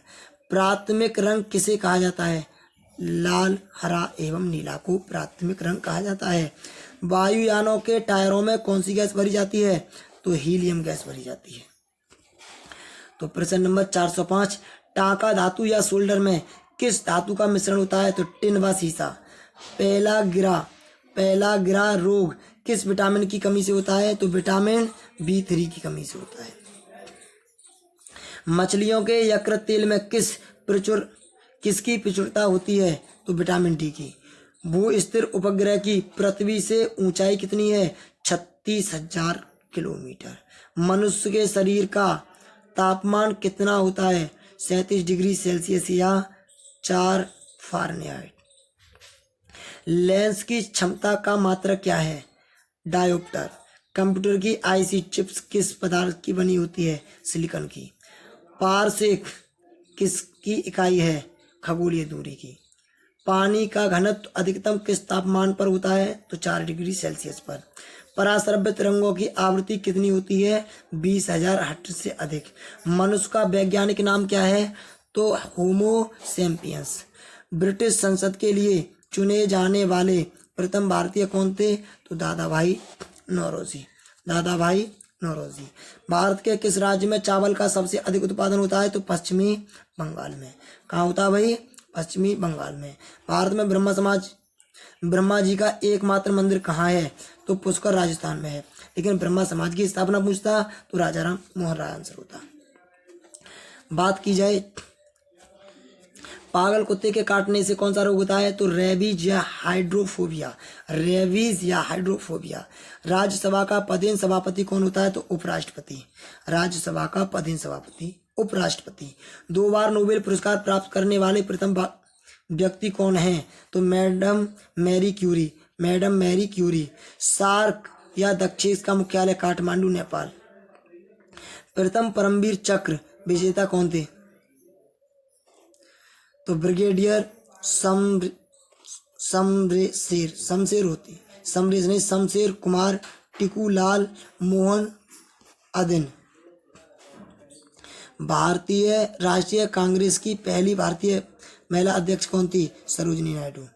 प्राथमिक रंग किसे कहा जाता है? लाल, हरा एवं नीला को प्राथमिक रंग कहा जाता है। वायुयानों के टायरों में कौन सी गैस भरी जाती है? तो हीलियम गैस भरी जाती है। तो प्रश्न नंबर 405 टांका धातु या सोल्डर में किस धातु का मिश्रण होता है? तो टिन व सीसा। पहला गिरा रोग किस विटामिन की कमी से होता है? तो विटामिन B3 की कमी से होता है। मछलियों के यकृत तेल में किसकी प्रचुरता होती है? तो विटामिन डी की। भू स्थिर उपग्रह की पृथ्वी से ऊंचाई कितनी है? 36,000 किलोमीटर। मनुष्य के शरीर का तापमान कितना होता है? 37 डिग्री सेल्सियस या 4 फ़ारेनहाइट। लेंस की क्षमता का मात्रक क्या है? डायोप्टर। कंप्यूटर की आईसी चिप्स किस पदार्थ की बनी होती है? सिलिकॉन की। पारसेक किसकी इकाई है? खगोलीय दूरी की। पानी का घनत्व अधिकतम किस तापमान पर होता है? तो 4 डिग्री सेल्सियस पर। पराश्रव्य तरंगों की आवृत्ति कितनी होती है? 20,000 हर्ट्ज से अधिक। मनुष्य का वैज्ञानिक नाम क्या है? तो होमो सैपियंस। ब्रिटिश संसद के लिए चुने जाने वाले प्रथम भारतीय कौन थे? तो दादाभाई नौरोजी। दादाभाई नौरोजी। भारत के किस राज्य में चावल का सबसे अधिक उत्पादन होता है? तो पश्चिमी बंगाल में। कहाँ होता है भाई? पश्चिमी बंगाल में। भारत में ब्रह्मा जी का एकमात्र मंदिर कहाँ है? तो पुष्कर राजस्थान में है। लेकिन ब्रह्मा समाज की स्थापना पूछता तो राजा राम मोहन राय आंसर होता। बात की जाए पागल कुत्ते के काटने से कौन सा रोग होता है? तो रेबीज या हाइड्रोफोबिया। रेबीज या हाइड्रोफोबिया। राज्यसभा का पदेन सभापति कौन होता है? तो उपराष्ट्रपति। राज्यसभा का पदेन सभापति उपराष्ट्रपति। 2 बार नोबेल पुरस्कार प्राप्त करने वाले प्रथम व्यक्ति कौन है? तो madam Marie Curie. Madam Marie Curie. SAARC या दक्षिण का मुख्यालय काठमांडू नेपाल। प्रथम परमवीर चक्र विजेता कौन थे? तो ब्रिगेडियर शमशेर कुमार टिकूलाल मोहन अदिन। भारतीय राष्ट्रीय कांग्रेस की पहली भारतीय महिला अध्यक्ष कौन थी? सरोजिनी नायडू।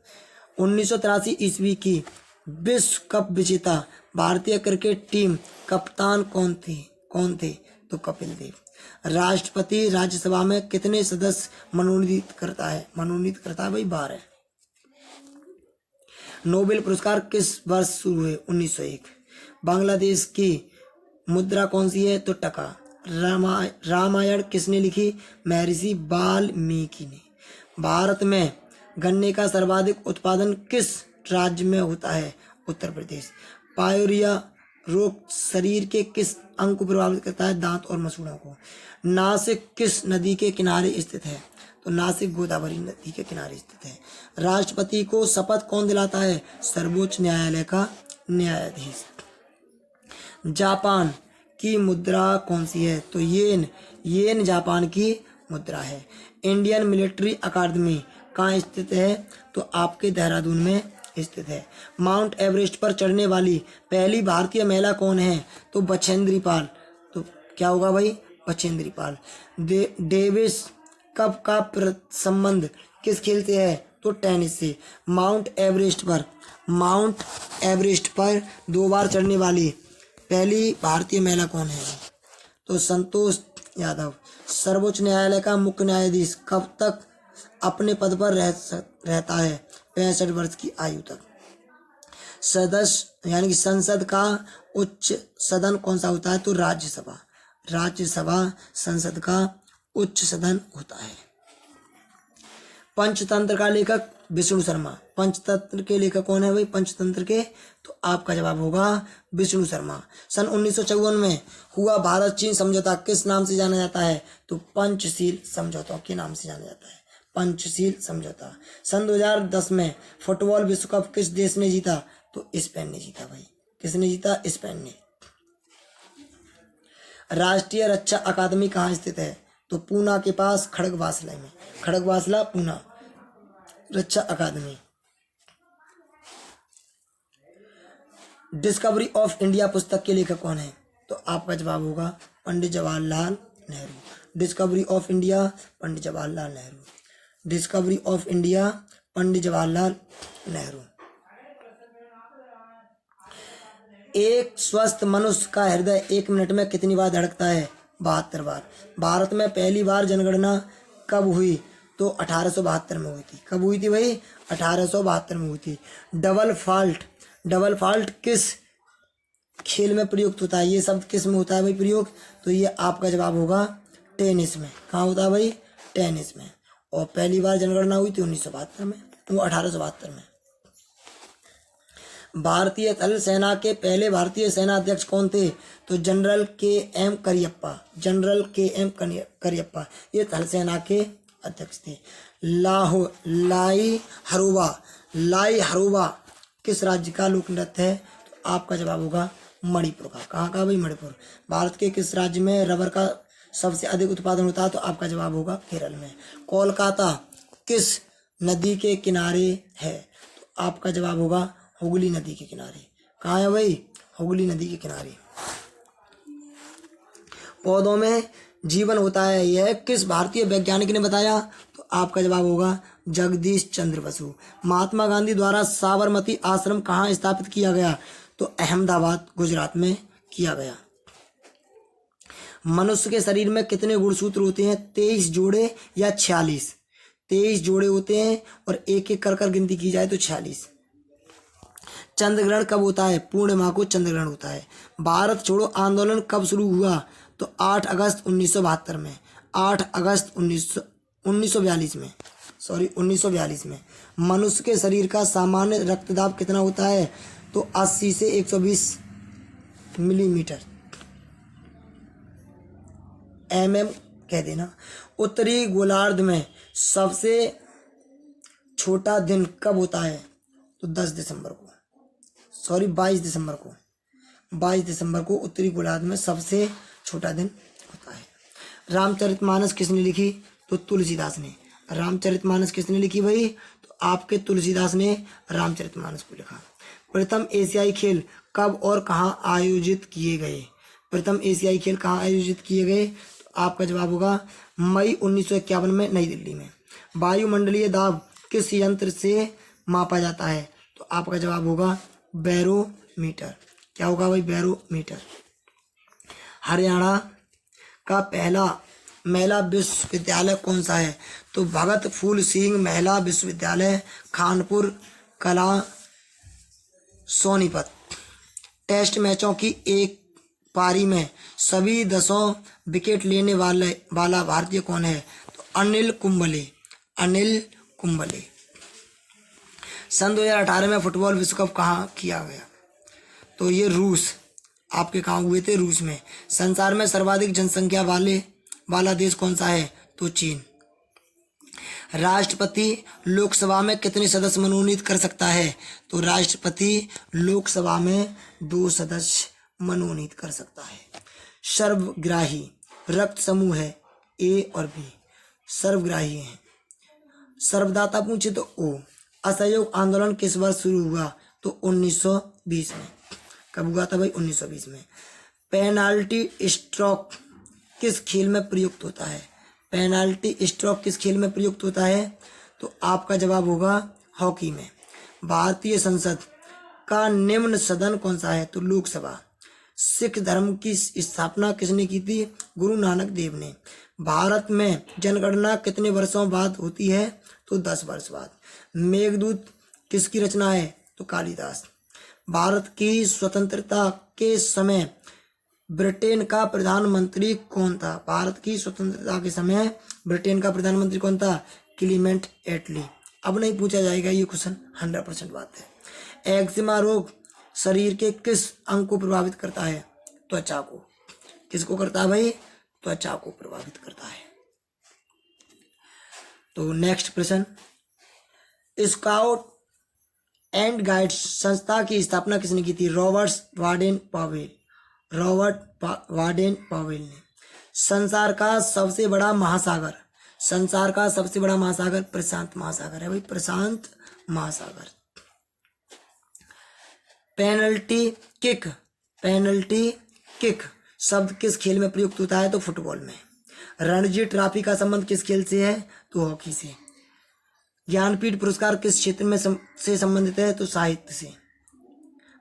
1983 ईस्वी की विश्व कप विजेता भारतीय क्रिकेट टीम कप्तान कौन थे? तो कपिल देव। राष्ट्रपति राज्यसभा में कितने सदस्य मनोनीत करता है? भाई 12। नोबेल पुरस्कार किस वर्ष शुरू हुए? 1901। बांग्लादेश की मुद्रा कौन सी है? तो टका। रामायण किसने लिखी? महर्षि वाल्मीकि ने। भारत में गन्ने का सर्वाधिक उत्पादन किस राज्य में होता है? उत्तर प्रदेश। पायोरिया रोग शरीर के किस अंग को प्रभावित करता है? दांत और मसूड़ों को। नासिक किस नदी के किनारे स्थित है? तो नासिक गोदावरी नदी के किनारे स्थित है। राष्ट्रपति को शपथ कौन दिलाता है? सर्वोच्च न्यायालय का न्यायाधीश। जापान की मुद्रा कौन सी है? तो येन जापान की मुद्रा है। इंडियन मिलिट्री अकादमी कहाँ स्थित है? तो आपके देहरादून में स्थित है। माउंट एवरेस्ट पर चढ़ने वाली पहली भारतीय महिला कौन है? तो बछेंद्री पाल। तो क्या होगा भाई? बछेंद्री पाल। डेविस कप का संबंध किस खेल से है? तो टेनिस से। माउंट एवरेस्ट पर 2 बार चढ़ने वाली पहली भारतीय महिला कौन है? तो संतोष यादव। सर्वोच्च न्यायालय का मुख्य न्यायाधीश कब तक अपने पद पर रहता है? 65 वर्ष की आयु तक। सदस्य यानी कि संसद का उच्च सदन कौन सा होता है? तो राज्यसभा। संसद का उच्च सदन होता है। पंचतंत्र का लेखक विष्णु शर्मा। पंचतंत्र के लेखक कौन है भाई? पंचतंत्र के तो आपका जवाब होगा विष्णु शर्मा। सन 1954 में हुआ भारत चीन समझौता किस नाम से जाना जाता है? तो पंचशील समझौता के नाम से जाना जाता है। पंचशील समझौता। सन 2010 में फुटबॉल विश्व कप किस देश ने जीता? तो स्पेन ने जीता भाई। किसने जीता? स्पेन ने। राष्ट्रीय रक्षा अकादमी कहाँ स्थित है? तो पूना के पास खड़गवासला में। खड़गवासला पूना रक्षा अकादमी। डिस्कवरी ऑफ इंडिया पुस्तक के लेखक कौन है? तो आपका जवाब होगा Pandit Jawaharlal Nehru. Discovery of India Pandit Jawaharlal Nehru. Discovery of India Pandit Jawaharlal Nehru. एक स्वस्थ मनुष्य का हृदय 1 मिनट में कितनी बार धड़कता है? 72 बार। भारत में पहली बार जनगणना कब हुई? तो 1872 में हुई थी। कब हुई थी भाई? 1872 में हुई थी। डबल फॉल्ट किस खेल में प्रयुक्त होता है? ये शब्द किस में होता है भाई प्रयोग? तो ये आपका जवाब होगा टेनिस में। कहाँ होता है भाई? टेनिस में। और पहली बार जनगणना हुई थी 1972 में, वो 1872 में। भारतीय थल सेना के पहले भारतीय सेना अध्यक्ष कौन थे? तो जनरल के एम करियप्पा। जनरल के एम करियप्पा ये थल सेना के अध्यक्ष थे। लाई हरोबा किस राज्य का लोक नृत्य है? तो आपका जवाब होगा मणिपुर का। कहाँ का भाई? मणिपुर। भारत के किस राज्य में रबर का सबसे अधिक उत्पादन होता है? तो आपका जवाब होगा केरल में। कोलकाता किस नदी के किनारे है? तो आपका जवाब होगा हुगली नदी के किनारे। कहाँ है भाई? हुगली नदी के किनारे। पौधों में जीवन होता है, यह किस भारतीय वैज्ञानिक ने बताया? तो आपका जवाब होगा जगदीश चंद्र बसु। महात्मा गांधी द्वारा साबरमती आश्रम कहाँ स्थापित किया गया? तो अहमदाबाद गुजरात में किया गया। मनुष्य के शरीर में कितने गुणसूत्र होते हैं? 23 जोड़े या 46? 23 जोड़े होते हैं और एक एक कर गिनती की जाए तो 46। चंद्रग्रहण कब होता है? पूर्णिमा को चंद्रग्रहण होता है। भारत छोड़ो आंदोलन कब शुरू हुआ? तो 8 अगस्त 1972 में। 8 अगस्त 1942 में। 1942 में। मनुष्य के शरीर का सामान्य रक्तदाब कितना होता है? तो 80 से 120 मिलीमीटर, mm कह देना। उत्तरी गोलार्ध में सबसे छोटा दिन कब होता है? तो 22 दिसंबर को उत्तरी गोलार्ध में सबसे छोटा दिन होता है। रामचरितमानस किसने लिखी? तो तुलसीदास ने। रामचरितमानस किसने लिखी भाई? तो आपके तुलसीदास ने रामचरितमानस को लिखा। प्रथम एशियाई खेल कब और कहाँ आयोजित किए गए? प्रथम एशियाई खेल कहाँ आयोजित किए गए? तो आपका जवाब होगा मई 1951 में नई दिल्ली में। वायुमंडलीय दाब किस यंत्र से मापा जाता है? तो आपका जवाब होगा बैरोमीटर। क्या होगा भाई? बैरोमीटर। हरियाणा का पहला महिला विश्वविद्यालय कौन सा है? तो भगत फूल सिंह महिला विश्वविद्यालय, खानपुर कला, सोनीपत। टेस्ट मैचों की एक पारी में सभी 10 विकेट लेने वाला भारतीय कौन है? तो अनिल कुंबले। सन 2018 में फुटबॉल विश्व कप कहाँ किया गया? तो ये रूस। आपके कहाँ हुए थे? रूस में। संसार में सर्वाधिक जनसंख्या वाला देश कौन सा है? तो चीन। राष्ट्रपति लोकसभा में कितने सदस्य मनोनीत कर सकता है? तो राष्ट्रपति लोकसभा में 2 सदस्य मनोनीत कर सकता है। सर्वग्राही रक्त समूह है ए और बी। सर्वग्राही है। सर्वदाता पूछे तो ओ। असहयोग आंदोलन किस वर्ष शुरू हुआ? तो 1920 में। कब हुआ था भाई? 1920 में। पेनाल्टी स्ट्रोक किस खेल में प्रयुक्त होता है? पेनाल्टी स्ट्रोक किस खेल में प्रयुक्त होता है? तो आपका जवाब होगा हॉकी में। भारतीय संसद का निम्न सदन कौन सा है? तो लोकसभा। सिख धर्म की स्थापना किसने की थी? गुरु नानक देव ने। भारत में जनगणना कितने वर्षों बाद होती है? तो 10 वर्ष बाद। मेघदूत किसकी रचना है? तो कालिदास। भारत की स्वतंत्रता के समय ब्रिटेन का प्रधानमंत्री कौन था? भारत की स्वतंत्रता के समय ब्रिटेन का प्रधानमंत्री कौन था? क्लीमेंट एटली। अब नहीं पूछा जाएगा ये क्वेश्चन, 100% बात है। एक्जिमा रोग शरीर के किस अंग को प्रभावित करता है? त्वचा को। किसको करता है भाई? त्वचा को प्रभावित करता है। तो नेक्स्ट प्रश्न, स्काउट एंड गाइड्स संस्था की स्थापना किसने की थी? रॉबर्ट वार्डेन पावेल ने। संसार का सबसे बड़ा महासागर प्रशांत महासागर है भाई, प्रशांत महासागर। पेनल्टी किक शब्द किस खेल में प्रयुक्त होता है? तो फुटबॉल में। रणजी ट्रॉफी का संबंध किस खेल से है? तो हॉकी से। ज्ञानपीठ पुरस्कार किस क्षेत्र में से संबंधित है? तो साहित्य से।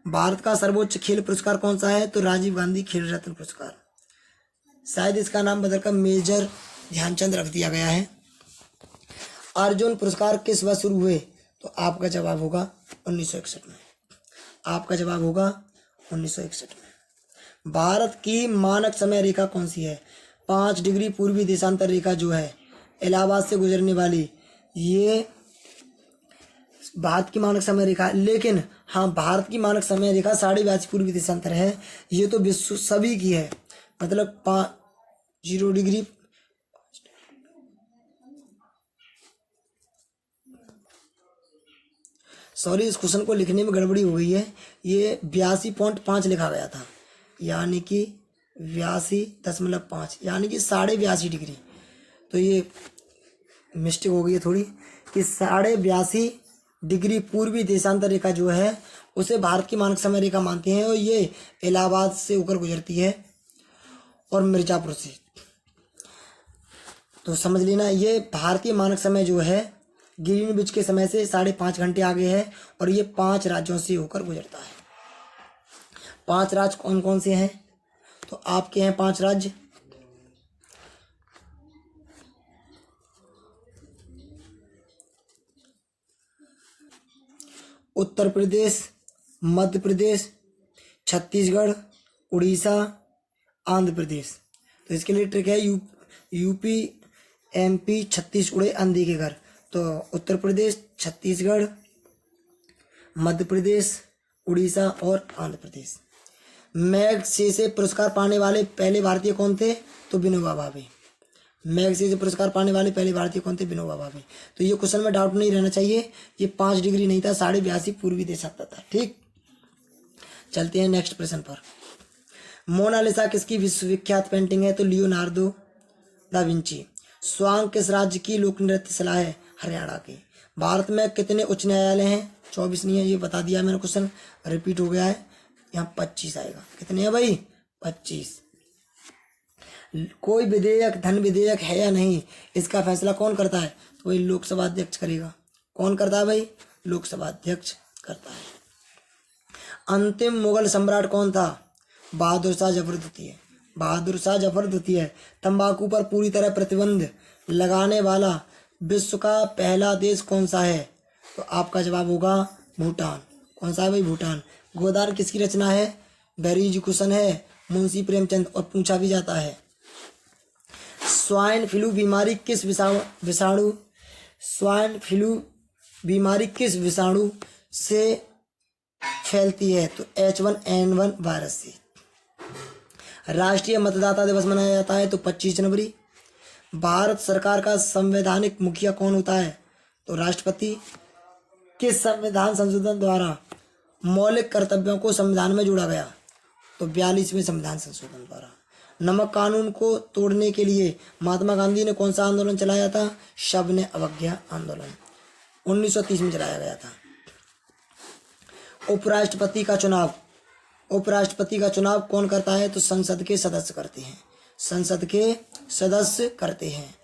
भारत का सर्वोच्च खेल पुरस्कार कौन सा है? तो राजीव गांधी खेल रत्न पुरस्कार। शायद इसका नाम बदलकर मेजर ध्यानचंद रख दिया गया है। अर्जुन पुरस्कार किस वर्ष शुरू हुए? तो आपका जवाब होगा 1961 में। आपका जवाब होगा 1961 में। भारत की मानक समय रेखा कौन सी है? 5 डिग्री पूर्वी देशांतर रेखा जो है इलाहाबाद से गुजरने वाली, ये भारत की मानक समय रेखा, लेकिन हाँ भारत की मानक समय रेखा 82.5 पूर्वी देशांतर है, ये तो विश्व सभी की है, मतलब 0 डिग्री सॉरी इस क्वेश्चन को लिखने में गड़बड़ी हो गई है, ये 82.5 लिखा गया था, यानी कि 82.5 यानी कि 82.5 डिग्री, तो ये मिस्टेक हो गई है थोड़ी कि 82.5 डिग्री पूर्वी देशांतर रेखा जो है उसे भारत की मानक समय रेखा मानते हैं, और ये इलाहाबाद से होकर गुजरती है और मिर्जापुर से। तो समझ लेना ये भारतीय मानक समय जो है ग्रीनविच के समय से 5.5 घंटे आगे है, और ये 5 राज्यों से होकर गुजरता है। 5 राज्य कौन कौन से हैं? तो आपके हैं 5 राज्य, उत्तर प्रदेश, मध्य प्रदेश, छत्तीसगढ़, उड़ीसा, आंध्र प्रदेश। तो इसके लिए ट्रिक है यूपी, एमपी, छत्तीसगढ़ अंधे के घर। तो उत्तर प्रदेश, छत्तीसगढ़, मध्य प्रदेश, उड़ीसा और आंध्र प्रदेश। मैगसेसे पुरस्कार पाने वाले पहले भारतीय कौन थे? तो विनोबा भावे। मैगसेसे पुरस्कार पाने वाले पहले भारतीय कौन थे? विनोबा भावे। तो ये क्वेश्चन में डाउट नहीं रहना चाहिए, ये 5 डिग्री नहीं था, 82.5 पूर्वी देशांतर था। ठीक, चलते हैं नेक्स्ट प्रश्न पर। मोनालिसा किसकी विश्वविख्यात पेंटिंग है? तो लियोनार्डो दा विंची। स्वांग किस राज्य की लोक नृत्य कला है? हरियाणा की। भारत में कितने उच्च न्यायालय हैं? 24 नहीं है, ये बता दिया मैंने, क्वेश्चन रिपीट हो गया है। यहाँ 25 आएगा। कितने हैं भाई? 25। कोई विधेयक धन विधेयक है या नहीं, इसका फैसला कौन करता है? तो वही लोकसभा अध्यक्ष करेगा। कौन करता है भाई? लोकसभा अध्यक्ष करता है। अंतिम मुगल सम्राट कौन था? बहादुर शाह जफर द्वितीय। बहादुर शाह जफर द्वितीय। तंबाकू पर पूरी तरह प्रतिबंध लगाने वाला विश्व का पहला देश कौन सा है? तो आपका जवाब होगा भूटान। कौन सा है भाई? भूटान। गोदान किसकी रचना है? बैरीज क्वेश्चन है, मुंशी प्रेमचंद, और पूछा भी जाता है। स्वाइन फ्लू बीमारी किस विषाणु स्वाइन फ्लू बीमारी किस विषाणु से फैलती है? तो H1N1 वायरस से। राष्ट्रीय मतदाता दिवस मनाया जाता है तो 25 जनवरी। भारत सरकार का संवैधानिक मुखिया कौन होता है? तो राष्ट्रपति। किस संविधान संशोधन द्वारा मौलिक कर्तव्यों को संविधान में जोड़ा गया? तो 42वें संविधान संशोधन द्वारा। नमक कानून को तोड़ने के लिए महात्मा गांधी ने कौन सा आंदोलन चलाया था? सविनय अवज्ञा आंदोलन 1930 में चलाया गया था। उपराष्ट्रपति का चुनाव कौन करता है? तो संसद के सदस्य करते हैं। संसद के सदस्य करते हैं।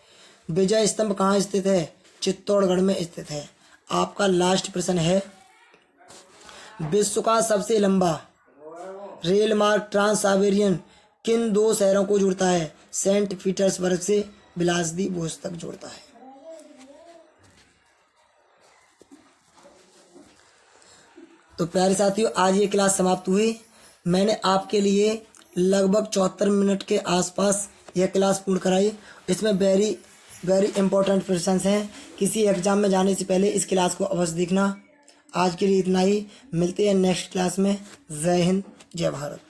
विजय स्तंभ कहाँ स्थित है? चित्तौड़गढ़ में स्थित है। आपका लास्ट प्रश्न है, विश्व का सबसे लंबा रेल मार्ग ट्रांस साइबेरियन किन 2 शहरों को जोड़ता है? सेंट पीटर्सबर्ग से व्लादिवोस्तोक तक जोड़ता है। तो प्यारे साथियों, आज ये क्लास समाप्त हुई। मैंने आपके लिए लगभग 74 मिनट के आसपास यह क्लास पूर्ण कराई। इसमें वेरी इंपॉर्टेंट क्वेश्चंस हैं। किसी एग्जाम में जाने से पहले इस क्लास को अवश्य देखना। आज के लिए इतना ही, मिलते हैं नेक्स्ट क्लास में। जय हिंद, जय भारत।